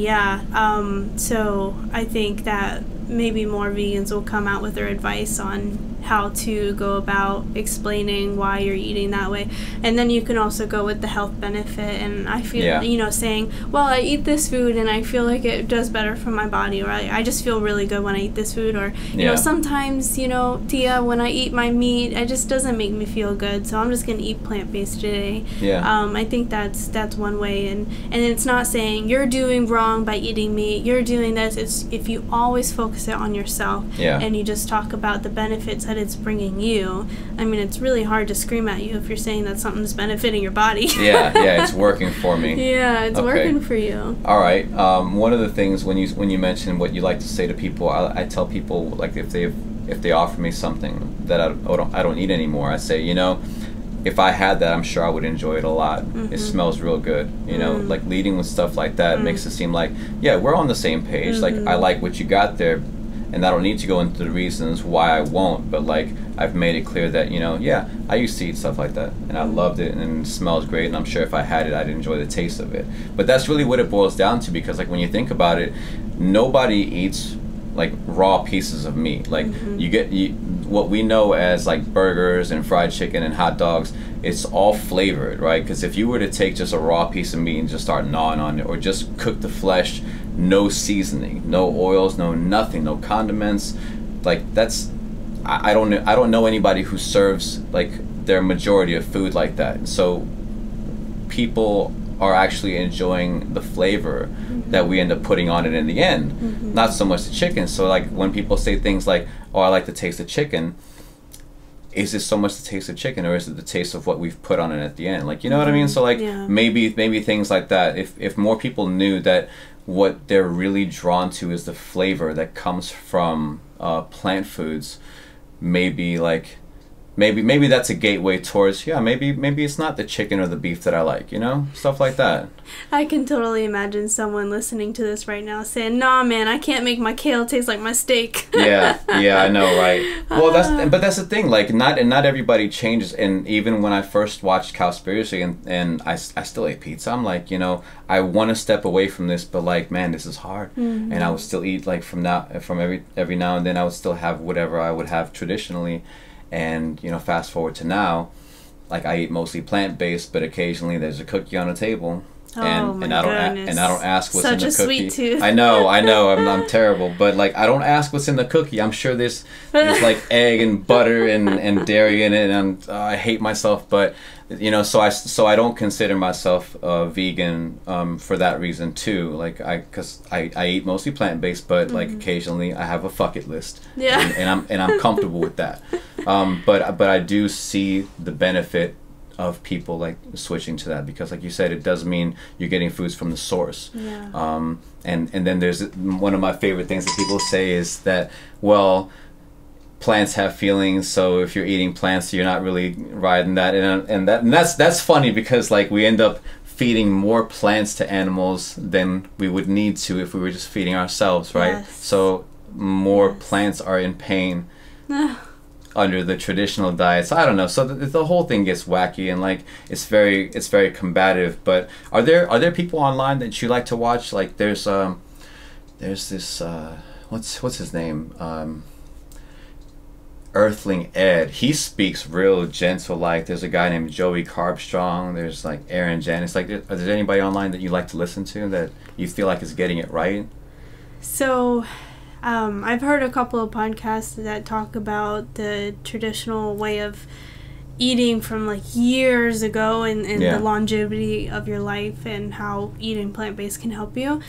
so I think that maybe more vegans will come out with their advice on how to go about explaining why you're eating that way. And then you can also go with the health benefit, and I feel, you know, saying, well, I eat this food and I feel like it does better for my body, or I just feel really good when I eat this food, or, you know, sometimes, you know, Tia, when I eat my meat, it just doesn't make me feel good, so I'm just going to eat plant-based today. I think that's one way, and it's not saying you're doing wrong by eating meat, you're doing this. It's if you always focus it on yourself, and you just talk about the benefits that it's bringing you. I mean, it's really hard to scream at you if you're saying that something's benefiting your body. It's working for me. It's working for you. All right. One of the things when you mention what you like to say to people, I tell people, like, if they offer me something that I don't eat anymore, I say, you know, if I had that, I'm sure I would enjoy it a lot. It smells real good, you know. Like, leading with stuff like that makes it seem like, we're on the same page. Like, I like what you got there, and I don't need to go into the reasons why I won't, but like, I've made it clear that, you know, I used to eat stuff like that, and I loved it, and it smells great, and I'm sure if I had it, I'd enjoy the taste of it. But that's really what it boils down to, because like, when you think about it, nobody eats like raw pieces of meat. Like, what we know as like burgers and fried chicken and hot dogs, it's all flavored, right? Because if you were to take just a raw piece of meat and just start gnawing on it, or just cook the flesh, no seasoning, no oils, no nothing, no condiments, like, that's, I don't know anybody who serves like their majority of food like that. So people are actually enjoying the flavor that we end up putting on it in the end, not so much the chicken. So like, when people say things like, oh, I like the taste of chicken, is it so much the taste of chicken, or is it the taste of what we've put on it at the end? Like, you know what I mean? So like, maybe things like that. If more people knew that what they're really drawn to is the flavor that comes from plant foods, maybe like, maybe that's a gateway towards, maybe it's not the chicken or the beef that I like, you know, stuff like that. I can totally imagine someone listening to this right now saying, "Nah, man, I can't make my kale taste like my steak." yeah, I know, right? Well, that's the thing. Like, not everybody changes. And even when I first watched Cowspiracy and I still ate pizza, I'm like, you know, I want to step away from this, but like, man, this is hard. And I would still eat like from every now and then. I would still have whatever I would have traditionally. And, you know, fast forward to now, like, I eat mostly plant-based, but occasionally there's a cookie on the table, and I don't ask what's in the cookie. Such a sweet tooth. I know, I'm terrible, but like, I don't ask what's in the cookie. I'm sure there's like egg and butter and dairy in it, and I hate myself, but you know, so I don't consider myself vegan for that reason too. Like, because I eat mostly plant-based, but like occasionally I have a fuck it list. Yeah. And I'm comfortable with that. But I do see the benefit of people like switching to that, because like you said, it does mean you're getting foods from the source. Yeah. And then there's one of my favorite things that people say is that, well, plants have feelings, so if you're eating plants, you're not really riding that. And that's funny, because like, we end up feeding more plants to animals than we would need to if we were just feeding ourselves, right? Yes. So more plants are in pain under the traditional diets. I don't know. So the whole thing gets wacky, and like, it's very combative. But are there people online that you like to watch? Like, there's this what's his name? Earthling Ed. He speaks real gentle. Like, there's a guy named Joey Carbstrong. There's like Erin, Janus. Like, is there anybody online that you like to listen to that you feel like is getting it right? So, I've heard a couple of podcasts that talk about the traditional way of eating from like years ago, and the longevity of your life, and how eating plant-based can help you.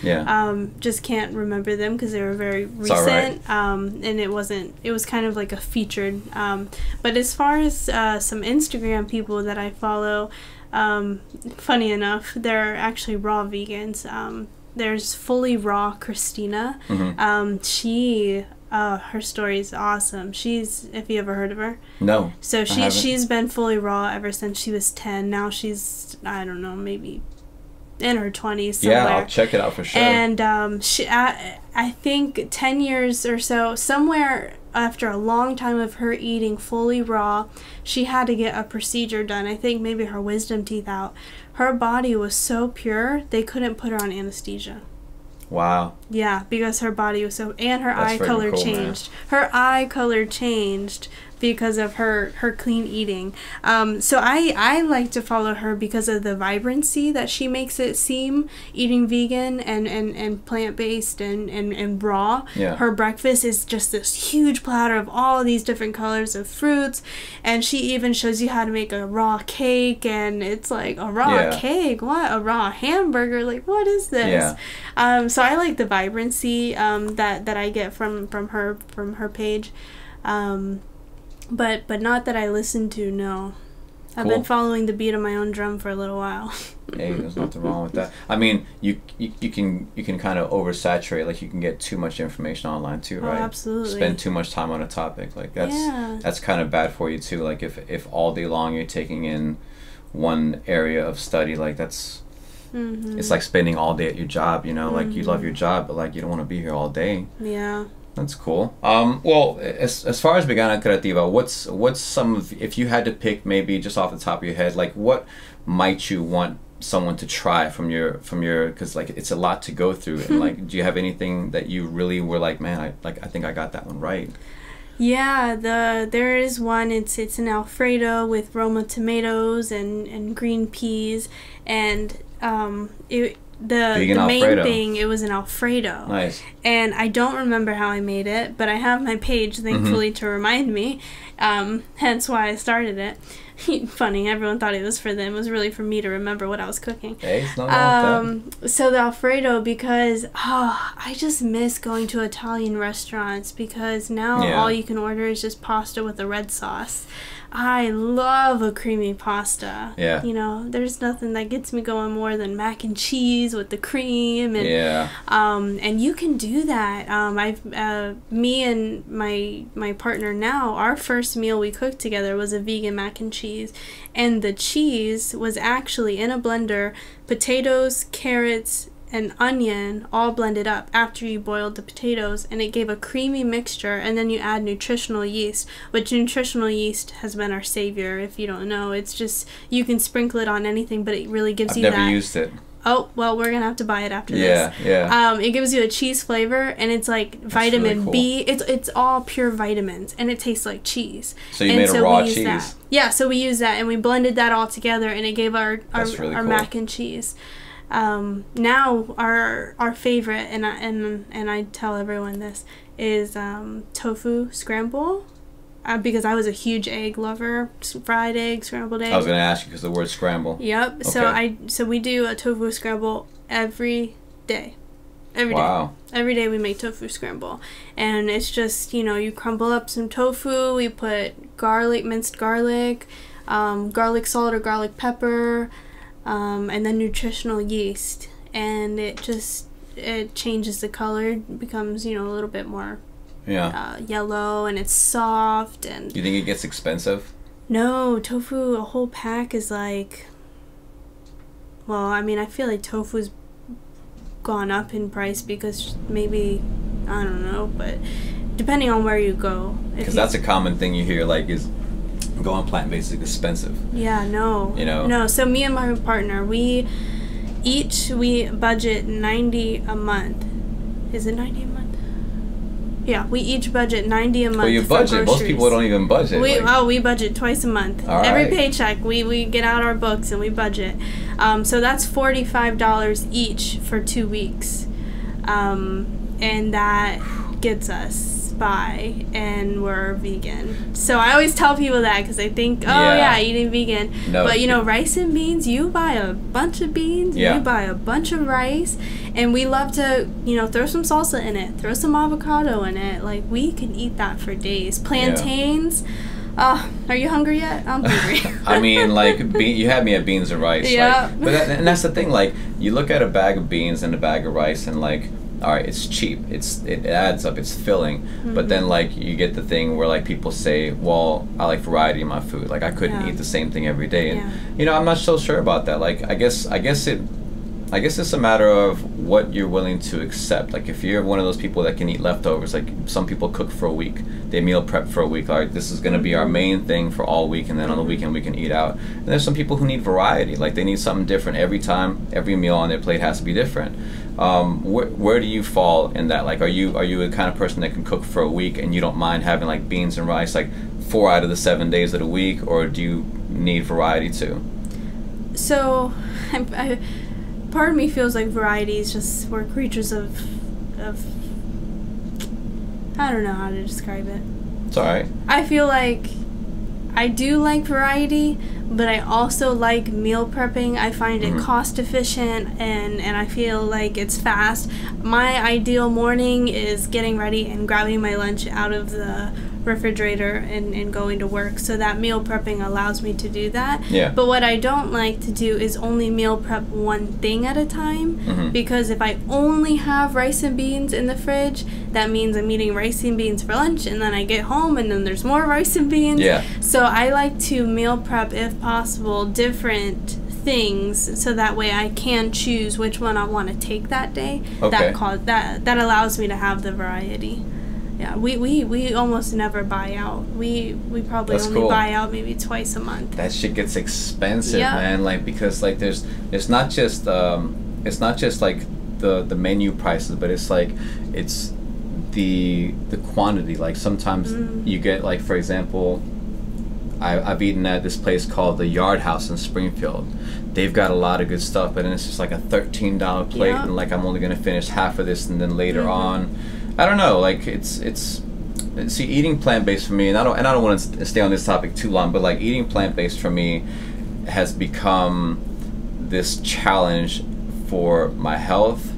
Just can't remember them because they were very recent. And it was kind of like a featured, but as far as some Instagram people that I follow, funny enough, they're actually raw vegans. There's Fully Raw Kristina. She her story is awesome. Have you ever heard of her? No. So she's been fully raw ever since she was 10. Now she's, I don't know, maybe in her 20s somewhere. Yeah, I'll check it out for sure. And I think 10 years or so, somewhere after a long time of her eating fully raw, she had to get a procedure done. I think maybe her wisdom teeth out. Her body was so pure, they couldn't put her on anesthesia. Wow. Yeah, because her body was so... And her eye color changed. Her eye color changed because of her clean eating. So I like to follow her because of the vibrancy that she makes it seem, eating vegan and plant-based and raw. Yeah. Her breakfast is just this huge platter of all these different colors of fruits, and she even shows you how to make a raw cake, and it's like, a raw cake? What? A raw hamburger? Like, what is this? Yeah. So I like the vibrancy that I get from her page. But not that I listen to, no. I've been following the beat of my own drum for a little while. Hey, there's nothing wrong with that. I mean, you can kind of oversaturate. Like, you can get too much information online too, right? Oh, absolutely. Spend too much time on a topic. Like, that's kind of bad for you too. Like, if all day long you're taking in one area of study, like, that's it's like spending all day at your job, you know? Like, you love your job, but like, you don't want to be here all day. Yeah. That's cool. Well, as far as Vegana Creativa, what's some of, if you had to pick, maybe just off the top of your head, like, what might you want someone to try from your, because like, it's a lot to go through, and like, do you have anything that you really were like, man, I think I got that one right? Yeah, there is one. It's an Alfredo with Roma tomatoes and green peas, and the main thing, it was an Alfredo. Nice. And I don't remember how I made it, but I have my page, thankfully, to remind me, hence why I started it. Funny, everyone thought it was for them. It was really for me to remember what I was cooking. Hey, it's not wrong with that. So the Alfredo, because I just miss going to Italian restaurants, because now all you can order is just pasta with a red sauce. I love a creamy pasta. Yeah. You know, there's nothing that gets me going more than mac and cheese with the cream, and and you can do that. Me and my partner now, our first meal we cooked together was a vegan mac and cheese, and the cheese was actually in a blender, potatoes, carrots, and onion all blended up after you boiled the potatoes, and it gave a creamy mixture. And then you add nutritional yeast, which nutritional yeast has been our savior. If you don't know, it's just, you can sprinkle it on anything, but it really gives you that. I've never used it. Oh, well, we're gonna have to buy it after this. Yeah. It gives you a cheese flavor, and it's like vitamin really cool. B. It's all pure vitamins, and it tastes like cheese. So you made a raw cheese. That. Yeah, so we used that, and we blended that all together, and it gave our really cool. mac and cheese. Now our favorite, and I tell everyone this, is tofu scramble, because I was a huge egg lover, fried egg, scrambled egg. I was gonna ask you because the word scramble. Yep. Okay. So we do a tofu scramble every day. Wow. Every day we make tofu scramble, and it's just, you know, you crumble up some tofu, we put garlic, minced garlic, garlic salt or garlic pepper. And then nutritional yeast, and it changes the color, becomes, you know, a little bit more yellow, and it's soft. And do you think it gets expensive? No, tofu, a whole pack is like, well, I mean, I feel like tofu's gone up in price because maybe, I don't know, but depending on where you go. Because that's a common thing you hear, like, is going plant-based is expensive. Yeah, no. You know? No, so me and my partner, we budget $90 a month. Is it $90 a month? Yeah, we each budget $90 a month. Well, you budget. Most people don't even budget. We budget twice a month. Every paycheck, we get out our books and we budget. So that's $45 each for 2 weeks. And that gets us by, and we're vegan. So I always tell people that, because they think, eating vegan. No, but you know, rice and beans, you buy a bunch of beans, you buy a bunch of rice, and we love to, you know, throw some salsa in it, throw some avocado in it. Like, we can eat that for days. Plantains. Are you hungry yet? I'm hungry. I mean, like, you had me at beans and rice. Yeah. Like, and that's the thing, like, you look at a bag of beans and a bag of rice, and like, all right, it's cheap, it adds up, it's filling, but then, like, you get the thing where, like, people say, well, I like variety in my food, like, I couldn't eat the same thing every day, and you know, I'm not so sure about that. Like, I guess it's a matter of what you're willing to accept. Like, if you're one of those people that can eat leftovers, like, some people cook for a week, they meal prep for a week, all right, this is going to be our main thing for all week, and then on the weekend we can eat out. And there's some people who need variety, like, they need something different every time. Every meal on their plate has to be different. Where do you fall in that? Like, are you a kind of person that can cook for a week and you don't mind having, like, beans and rice, like, 4 out of the 7 days of the week, or do you need variety too? So, part of me feels like variety is just, we're creatures of I don't know how to describe it. It's alright. I feel like I do like variety, but I also like meal prepping. I find it cost efficient, and I feel like it's fast. My ideal morning is getting ready and grabbing my lunch out of the refrigerator and going to work, so that meal prepping allows me to do that. But what I don't like to do is only meal prep one thing at a time, because if I only have rice and beans in the fridge, that means I'm eating rice and beans for lunch, and then I get home and then there's more rice and beans. So I like to meal prep, if possible, different things, so that way I can choose which one I want to take that day. That allows me to have the variety. Yeah, we almost never buy out. We probably only buy out maybe twice a month. That shit gets expensive, man. Like, because, like, it's not just like the menu prices, but it's like it's the quantity. Like, sometimes you get, like, for example, I've eaten at this place called the Yard House in Springfield. They've got a lot of good stuff, but then it's just like a $13 plate, and like, I'm only gonna finish half of this, and then later on, I don't know, like, it's see, eating plant-based for me, and I don't want to stay on this topic too long, but like eating plant-based for me has become this challenge for my health,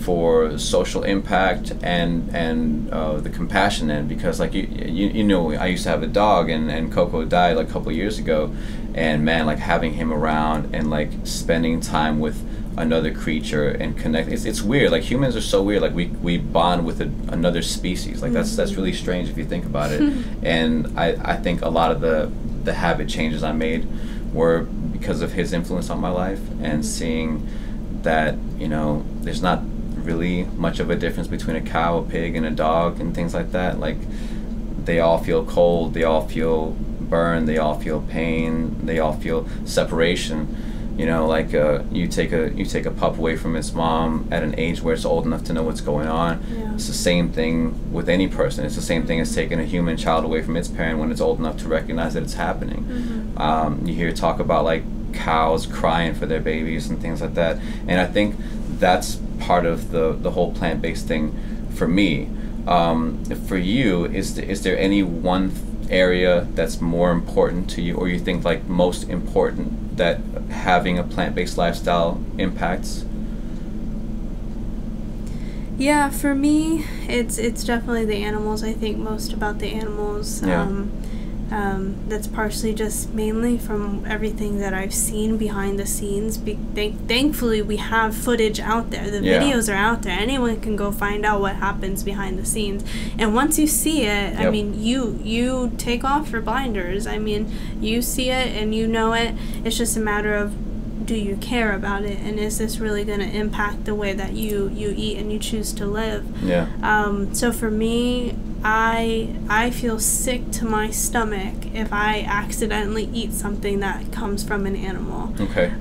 for social impact, and the compassion end, because like you know, I used to have a dog, and Coco died like a couple years ago, and man, like having him around and like spending time with another creature and connect, it's weird. Like humans are so weird, like we bond with another species, like that's really strange if you think about it. And I think a lot of the habit changes I made were because of his influence on my life, and seeing that, you know, there's not really much of a difference between a cow, a pig, and a dog and things like that. Like they all feel cold, they all feel burn, they all feel pain, they all feel separation. You know, like you take a pup away from its mom at an age where it's old enough to know what's going on. Yeah. It's the same thing with any person. It's the same thing as taking a human child away from its parent when it's old enough to recognize that it's happening. You hear talk about like cows crying for their babies and things like that. And I think that's part of the whole plant-based thing for me. For you, is there any one area that's more important to you, or you think like most important that having a plant-based lifestyle impacts? Yeah, for me, it's definitely the animals. I think most about the animals. Yeah. That's partially just mainly from everything that I've seen behind the scenes. Thankfully, we have footage out there. The videos are out there. Anyone can go find out what happens behind the scenes. And once you see it, I mean, you take off your blinders. I mean, you see it and you know it. It's just a matter of, do you care about it, and is this really going to impact the way that you eat and you choose to live? Yeah. So for me, I feel sick to my stomach if I accidentally eat something that comes from an animal. Okay.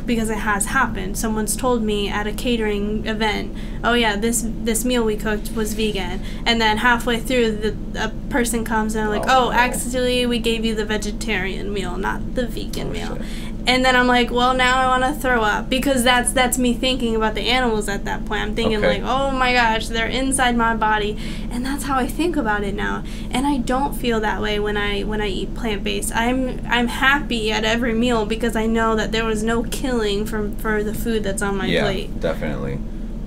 Because it has happened. Someone's told me at a catering event, oh yeah, this meal we cooked was vegan, and then halfway through a person comes and like, oh, accidentally we gave you the vegetarian meal, not the vegan meal. Shit. And then I'm like, well, now I want to throw up, because that's me thinking about the animals at that point. I'm thinking like, oh my gosh, they're inside my body, and that's how I think about it now. And I don't feel that way when I eat plant-based. I'm happy at every meal because I know that there was no killing for the food that's on my plate. Yeah, definitely.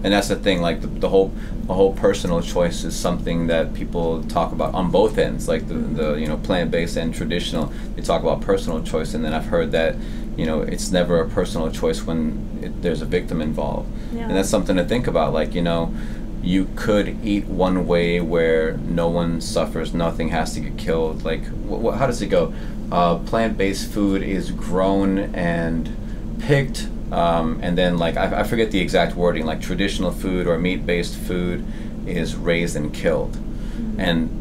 And that's the thing, like the whole personal choice is something that people talk about on both ends, like the you know, plant-based and traditional. They talk about personal choice, and then I've heard that, you know, it's never a personal choice when there's a victim involved. Yeah. And that's something to think about. Like, you know, you could eat one way where no one suffers, nothing has to get killed. Like, how does it go? Plant-based food is grown and picked, and then like I forget the exact wording. Like traditional food or meat-based food is raised and killed, and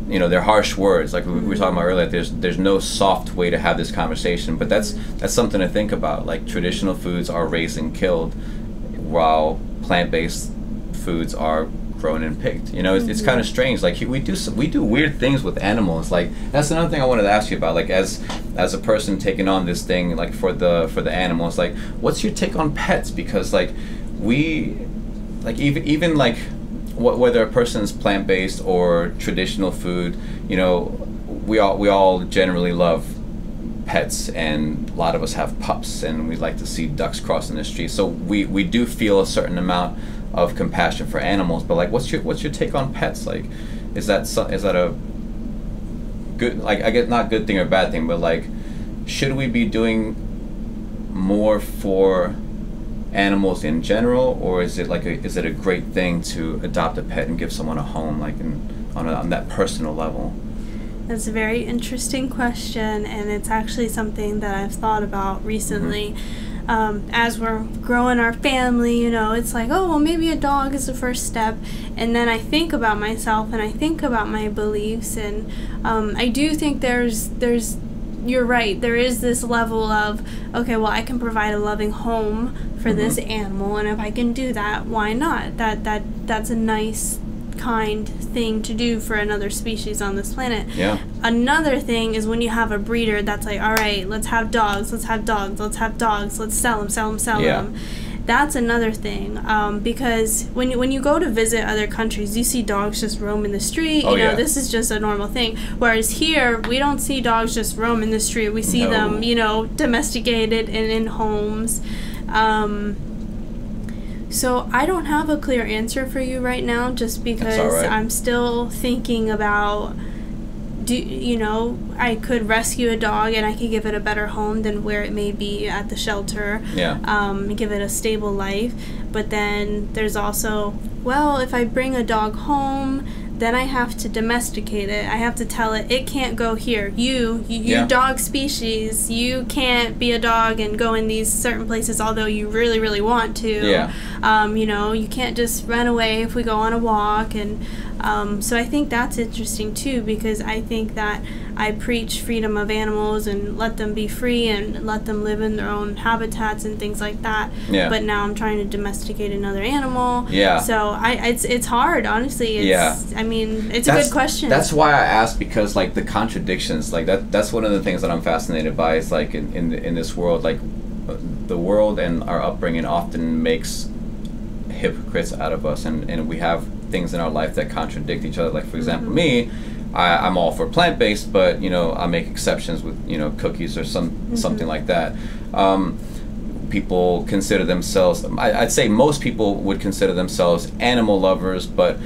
you know, they're harsh words. Like we were talking about earlier, there's no soft way to have this conversation, but that's something to think about. Like traditional foods are raised and killed, while plant-based foods are grown and picked. You know, it's kind of strange. Like we do weird things with animals. Like that's another thing I wanted to ask you about. Like as a person taking on this thing, like for the animals, like what's your take on pets? Because like we, like even like whether a person's plant-based or traditional food, you know, we all generally love pets, and a lot of us have pups, and we like to see ducks crossing the street. So we do feel a certain amount of compassion for animals. But like, what's your take on pets? Like, is that a good, like, I guess not good thing or bad thing, but like, should we be doing more for animals in general, or is it a great thing to adopt a pet and give someone a home, like on that personal level? That's a very interesting question, and it's actually something that I've thought about recently. As we're growing our family, you know, it's like, oh, well, maybe a dog is the first step. And then I think about myself and I think about my beliefs, and I do think there's you're right, there is this level of, okay, well, I can provide a loving home for this animal, and if I can do that, why not? That's a nice, kind thing to do for another species on this planet. Yeah. Another thing is when you have a breeder that's like, all right, let's have dogs, let's sell them. that's another thing, because when you go to visit other countries, you see dogs just roam in the street. You know, this is just a normal thing. Whereas here, we don't see dogs just roam in the street. We see them, you know, domesticated and in homes. So I don't have a clear answer for you right now, just because I'm still thinking about, you know, I could rescue a dog and I could give it a better home than where it may be at the shelter. Give it a stable life. But then there's also, well, if I bring a dog home, then I have to domesticate it. I have to tell it, it can't go here. You dog species, you can't be a dog and go in these certain places, although you really, really want to. You know, you can't just run away if we go on a walk. And so I think that's interesting too, because I think that I preach freedom of animals and let them be free and let them live in their own habitats and things like that. But now I'm trying to domesticate another animal. So it's hard, honestly. I mean, it's a good question. That's why I asked, because like the contradictions, like that's one of the things that I'm fascinated by, is like in this world, like the world and our upbringing often makes hypocrites out of us, and we have things in our life that contradict each other. Like, for example, me, I'm all for plant-based, but you know, I make exceptions with, you know, cookies or something like that. People consider themselves, I'd say most people would consider themselves animal lovers, but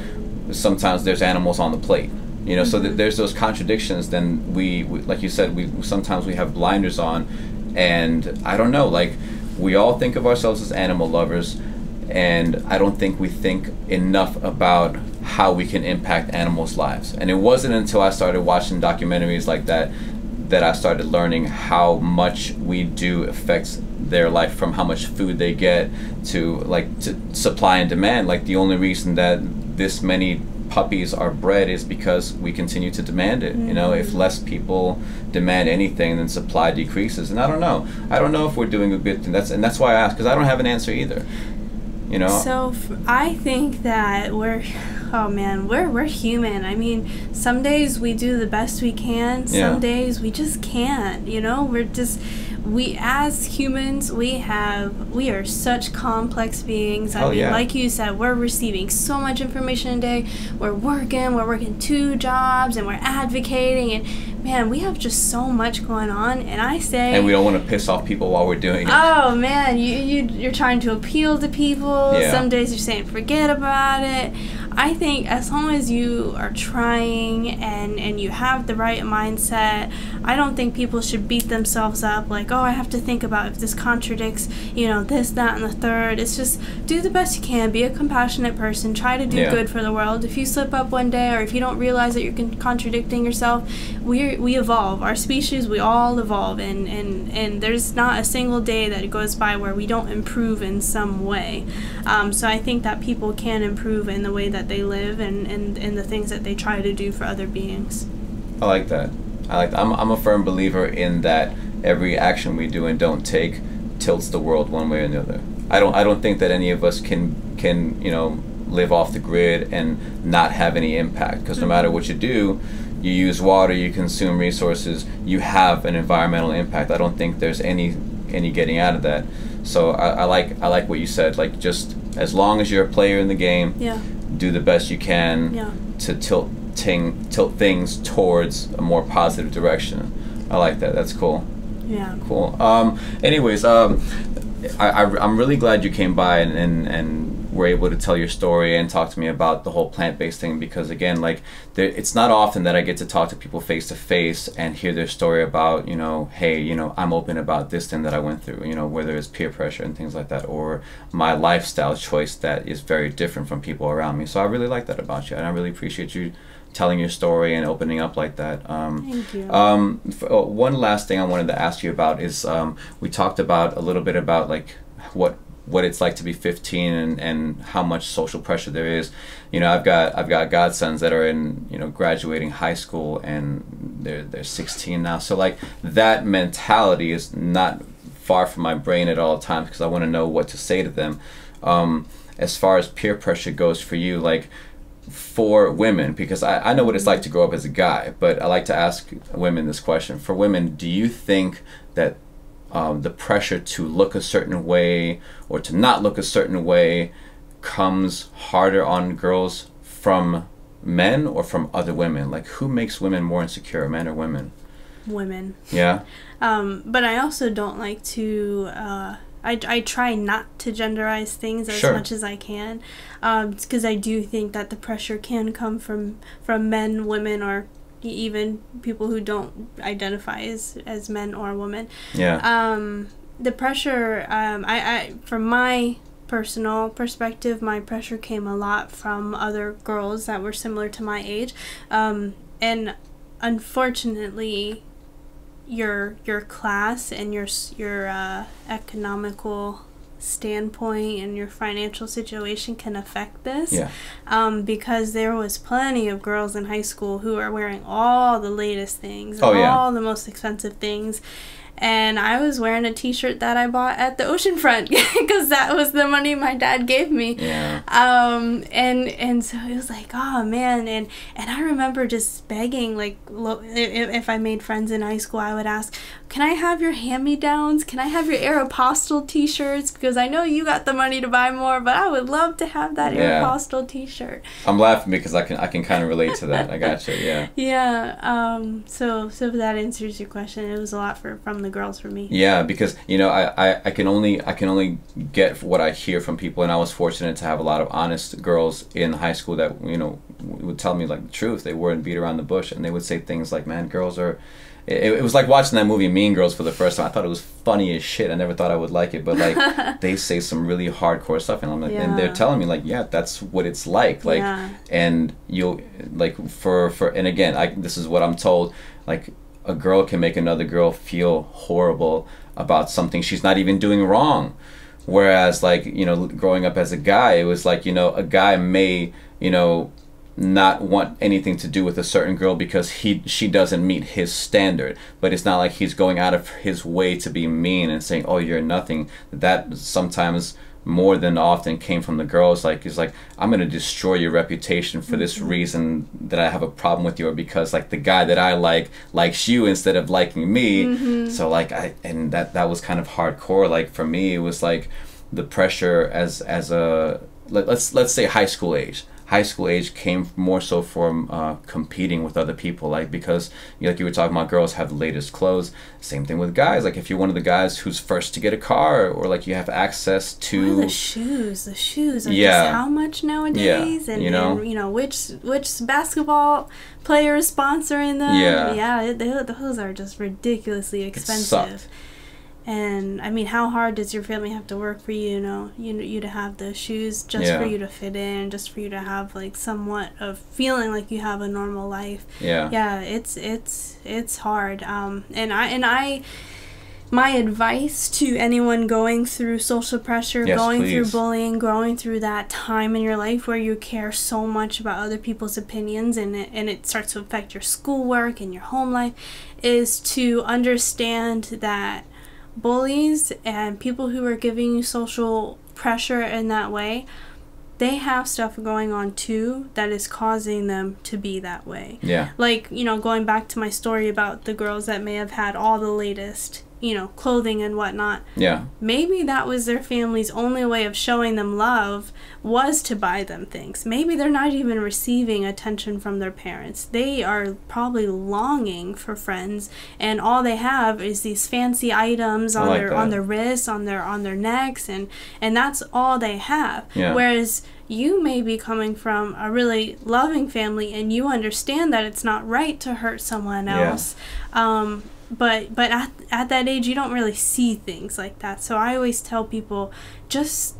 sometimes there's animals on the plate, you know. So there's those contradictions. Then we, like you said, sometimes we have blinders on, and I don't know, like, we all think of ourselves as animal lovers, and I don't think we think enough about how we can impact animals' lives. And it wasn't until I started watching documentaries like that that I started learning how much we do affect their life, from how much food they get to supply and demand. Like, the only reason that this many puppies are bred is because we continue to demand it. You know, if less people demand anything, then supply decreases. And I don't know if we're doing a good thing. That's why I ask, because I don't have an answer either. You know? So I think that we're human. I mean, some days we do the best we can. Some days we just can't. You know, we as humans, we are such complex beings. I mean, like you said, we're receiving so much information a day. We're working 2 jobs, and we're advocating, and man, we have just so much going on. And I say, and we don't want to piss off people while we're doing it. Oh man, you're trying to appeal to people. Some days you're saying forget about it. I think as long as you are trying and you have the right mindset, I don't think people should beat themselves up like, oh, I have to think about if this contradicts, you know, this, that, and the third. It's just do the best you can. Be a compassionate person. Try to do good for the world. If you slip up one day, or if you don't realize that you're contradicting yourself, we evolve. Our species, we all evolve, and there's not a single day that goes by where we don't improve in some way. So I think that people can improve in the way that they live and the things that they try to do for other beings. I like that. I'm a firm believer in that every action we do and don't take tilts the world one way or the other. I don't think that any of us can you know, live off the grid and not have any impact, because no matter what you do, you use water, you consume resources, you have an environmental impact. I don't think there's any getting out of that. So I like what you said. Like, just as long as you're a player in the game, do the best you can to tilt things towards a more positive direction. I like that. That's cool. Yeah. Cool. Anyways, I'm really glad you came by and were able to tell your story and talk to me about the whole plant-based thing, because again, like, it's not often that I get to talk to people face to face and hear their story about, you know, hey, you know, I'm open about this thing that I went through, you know, whether it's peer pressure and things like that, or my lifestyle choice that is very different from people around me. So I really like that about you, and I really appreciate you telling your story and opening up like that. Thank you. One last thing I wanted to ask you about is, we talked about a little bit about like what it's like to be 15 and how much social pressure there is. You know, I've got godsons that are in, you know, graduating high school, and they're 16 now. So like, that mentality is not far from my brain at all times, because I want to know what to say to them. As far as peer pressure goes for you, like, for women, because I know what it's like to grow up as a guy, but I like to ask women this question. For women, do you think that the pressure to look a certain way or to not look a certain way comes harder on girls from men or from other women? Like, who makes women more insecure, men or women? Women. Yeah. But I also don't like to, I try not to genderize things as much as I can, because I do think that the pressure can come from men, women, or even people who don't identify as men or women. Yeah. The pressure, from my personal perspective, my pressure came a lot from other girls that were similar to my age, and unfortunately, your class and your economical standpoint and your financial situation can affect this. Yeah. Because there was plenty of girls in high school who are wearing all the latest things, Oh, yeah. all the most expensive things. And I was wearing a t-shirt that I bought at the oceanfront because that was the money my dad gave me. Yeah. And so it was like, oh man. And I remember just begging, like, if I made friends in high school, I would ask, can I have your hand-me-downs? Can I have your Aeropostale t-shirts? Because I know you got the money to buy more, but I would love to have that Aeropostale t-shirt. I'm laughing because I can kind of relate to that. I gotcha. Yeah. Yeah. So if that answers your question, it was a lot from the girls for me. Yeah, because I can only get what I hear from people, and I was fortunate to have a lot of honest girls in high school that would tell me like the truth. They weren't beat around the bush, and they would say things like, "Man, girls are." It was like watching that movie Mean Girls for the first time. I thought it was funny as shit. I never thought I would like it, but like they say some really hardcore stuff, and I'm like, and they're telling me like, yeah, that's what it's like. Like, and you'll like for and again, this is what I'm told. Like, a girl can make another girl feel horrible about something she's not even doing wrong. Whereas, like, growing up as a guy, it was like, a guy may, not want anything to do with a certain girl because she doesn't meet his standard. But it's not like he's going out of his way to be mean and saying, oh, you're nothing. That sometimes more than often came from the girls. Like, it's like, I'm gonna destroy your reputation for this reason that I have a problem with you, or because like the guy that I like likes you instead of liking me. So like that was kind of hardcore. Like for me, it was like the pressure as a let's say high school age came more so from competing with other people, like, because like you were talking about, girls have the latest clothes. Same thing with guys. Like, if you're one of the guys who's first to get a car, or like you have access to the shoes are just how much nowadays, and which basketball player is sponsoring them. Those are just ridiculously expensive. And I mean, how hard does your family have to work for you to have the shoes, just for you to fit in, just for you to have like somewhat of feeling like you have a normal life? It's hard. My advice to anyone going through social pressure, through bullying, going through that time in your life where you care so much about other people's opinions, and it starts to affect your schoolwork and your home life, is to understand that bullies and people who are giving you social pressure in that way, they have stuff going on too that is causing them to be that way. Like, going back to my story about the girls that may have had all the latest clothing and whatnot. Maybe that was their family's only way of showing them love, was to buy them things. Maybe they're not even receiving attention from their parents. They are probably longing for friends, and all they have is these fancy items on their wrists, on their necks, and that's all they have. Whereas you may be coming from a really loving family, and you understand that it's not right to hurt someone else. But at that age, you don't really see things like that. So I always tell people, just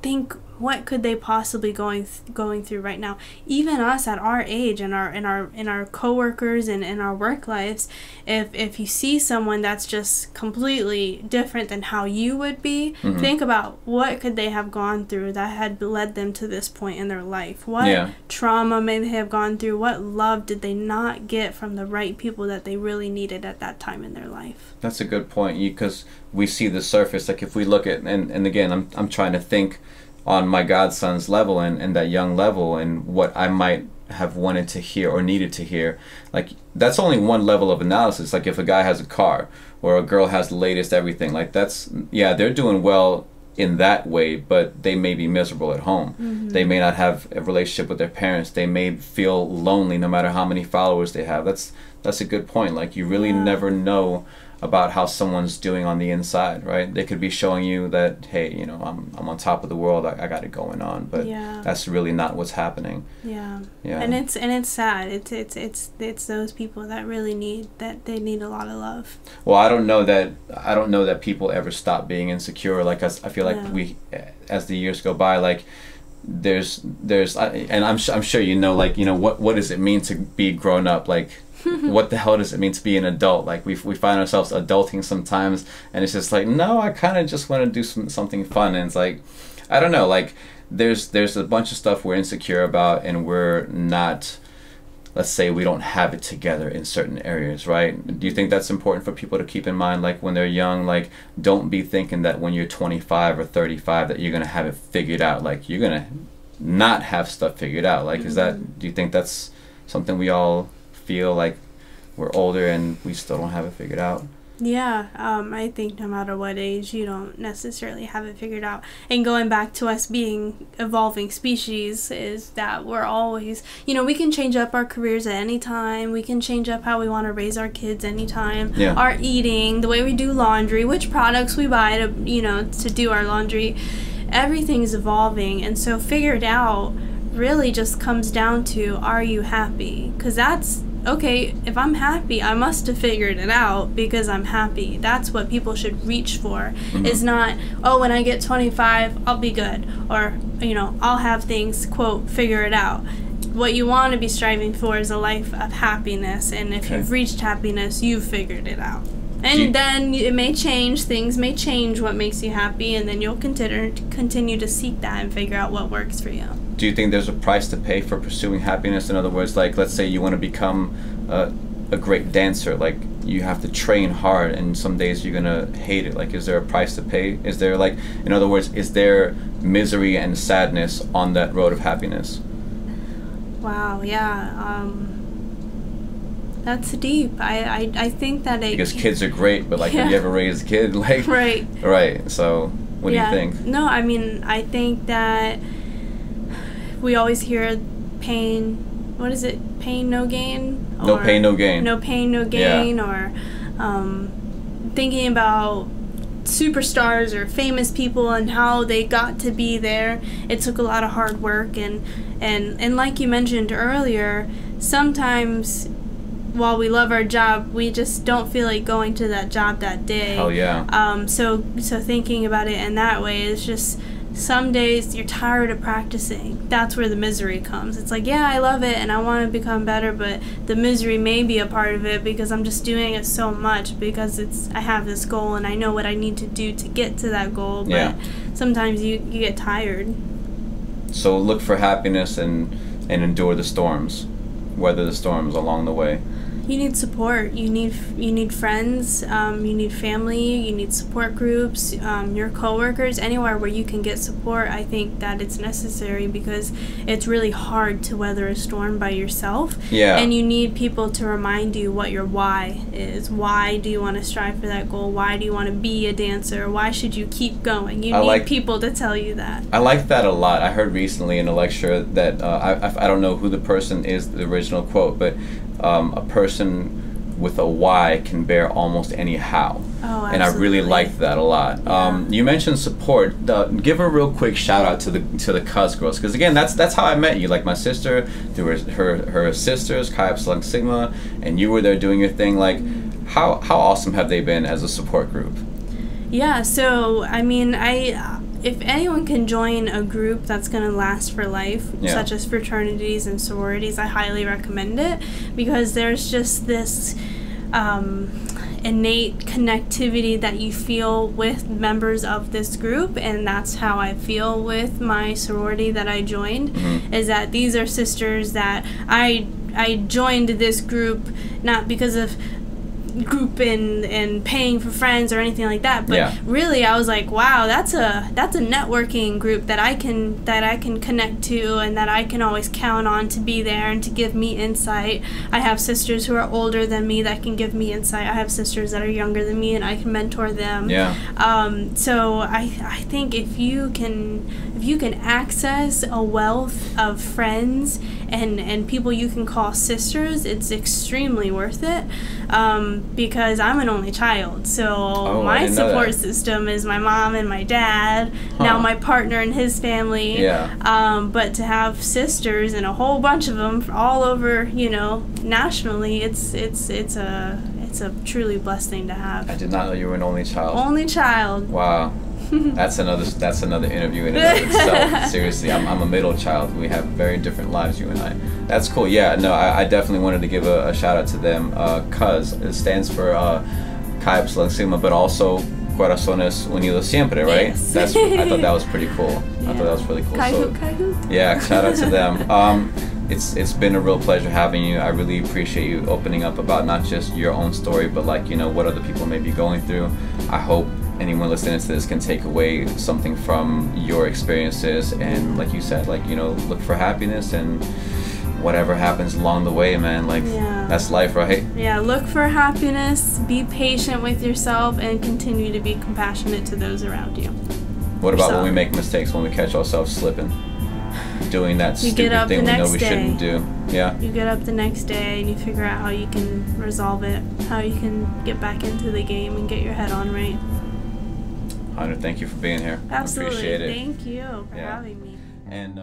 think, what could they possibly going through right now? Even us at our age, and our coworkers and in our work lives, if you see someone that's just completely different than how you would be, think about what could they have gone through that had led them to this point in their life. What trauma may they have gone through? What love did they not get from the right people that they really needed at that time in their life? That's a good point, because we see the surface. Like, if we look at, and again, I'm trying to think on my godson's level and that young level, and what I might have wanted to hear or needed to hear. Like, that's only one level of analysis. Like, if a guy has a car or a girl has the latest everything, like, that's, yeah, they're doing well in that way, but they may be miserable at home. They may not have a relationship with their parents. They may feel lonely no matter how many followers they have. That's a good point. Like, you really never know about how someone's doing on the inside, right? They could be showing you that, hey, you know, I'm on top of the world, I got it going on, but that's really not what's happening. Yeah. And it's sad. It's those people that really need they need a lot of love. Well, I don't know that people ever stop being insecure. Like, I feel like we, as the years go by, like, there's and I'm sure you know, like, you know, what does it mean to be grown up? Like, what the hell does it mean to be an adult? Like, we find ourselves adulting sometimes, and it's just like, no, I kind of just want to do something fun. And it's like, I don't know, like, there's a bunch of stuff we're insecure about, and we're not, let's say we don't have it together in certain areas, right? Do you think that's important for people to keep in mind, like, when they're young? Like, don't be thinking that when you're 25 or 35 that you're gonna have it figured out. Like, you're gonna not have stuff figured out. Like, do you think that's something we all feel, like we're older and we still don't have it figured out? I think no matter what age, you don't necessarily have it figured out. And going back to us being evolving species, is that we're always, you know, we can change up our careers at any time. We can change up how we want to raise our kids anytime. Our eating, the way we do laundry, which products we buy to, you know, to do our laundry. Everything's evolving, and so figure it out really just comes down to, are you happy? Because that's okay, if I'm happy, I must have figured it out because I'm happy. That's what people should reach for. Is not, oh, when I get 25, I'll be good. Or, you know, I'll have things, quote, figure it out. What you want to be striving for is a life of happiness. And if you've reached happiness, you've figured it out. And then it may change, things may change what makes you happy, and then you'll continue to seek that and figure out what works for you. Do you think there's a price to pay for pursuing happiness? In other words, like, let's say you want to become a great dancer. Like, you have to train hard, and some days you're going to hate it. Like, is there a price to pay? Is there, like, in other words, is there misery and sadness on that road of happiness? Wow, yeah. That's deep. I think that because kids are great, but, like, have you ever raised a kid? Like, right. So, what do you think? No, I mean, I think that we always hear pain. What is it? Pain, no gain. No pain, no gain. No pain, no gain. Or thinking about superstars or famous people and how they got to be there. It took a lot of hard work, and like you mentioned earlier, sometimes while we love our job, we just don't feel like going to that job that day. Hell yeah. So thinking about it in that way is just, some days you're tired of practicing. That's where the misery comes. It's like, yeah, I love it and I want to become better, but the misery may be a part of it because I'm just doing it so much because I have this goal and I know what I need to do to get to that goal. But sometimes you get tired. So look for happiness and endure the storms. Weather the storms along the way. You need support. You need friends. You need family. You need support groups. Your coworkers. Anywhere where you can get support. I think that it's necessary because it's really hard to weather a storm by yourself. Yeah. And you need people to remind you what your why is. Why do you want to strive for that goal? Why do you want to be a dancer? Why should you keep going? You need people to tell you that. I like that a lot. I heard recently in a lecture that I don't know who the person is, the original quote, but a person with a why can bear almost any how. Oh, and I really liked that a lot. You mentioned support. Give a real quick shout out to the Cuz girls, because again, that's how I met you. Like, my sister through her sisters, Chi Epsilon Sigma, and you were there doing your thing. Like, how awesome have they been as a support group? Yeah. So I mean, if anyone can join a group that's going to last for life, such as fraternities and sororities, I highly recommend it, because there's just this innate connectivity that you feel with members of this group, and that's how I feel with my sorority that I joined, is that these are sisters that I joined this group not because of group and paying for friends or anything like that. But really, I was like, wow, that's a networking group that I can connect to and that I can always count on to be there and to give me insight. I have sisters who are older than me that can give me insight. I have sisters that are younger than me and I can mentor them. So I think if you can access a wealth of friends and people you can call sisters, it's extremely worth it. Because I'm an only child, so my support system is my mom and my dad. Now my partner and his family. But to have sisters and a whole bunch of them all over, nationally, it's a truly blessed thing to have. I did not know you were an only child. Only child. Wow. That's another interview in and of itself. Seriously, I'm a middle child. We have very different lives, you and I. That's cool. Yeah, no, I definitely wanted to give a shout out to them, cause it stands for Cowspiracy, but also Corazones Unidos Siempre, right? Yes. I thought that was pretty cool. I thought that was really cool. Yeah, shout out to them. It's been a real pleasure having you. I really appreciate you opening up about not just your own story, but what other people may be going through. I hope anyone listening to this can take away something from your experiences, and like you said, look for happiness, and whatever happens along the way, man, that's life, right? Yeah, look for happiness, be patient with yourself, and continue to be compassionate to those around you. What about when we make mistakes, when we catch ourselves slipping, doing that stupid thing we know we shouldn't do? You get up the next day and you figure out how you can resolve it, how you can get back into the game and get your head on right. Hunner, thank you for being here. Absolutely. I appreciate it. Thank you for having me. And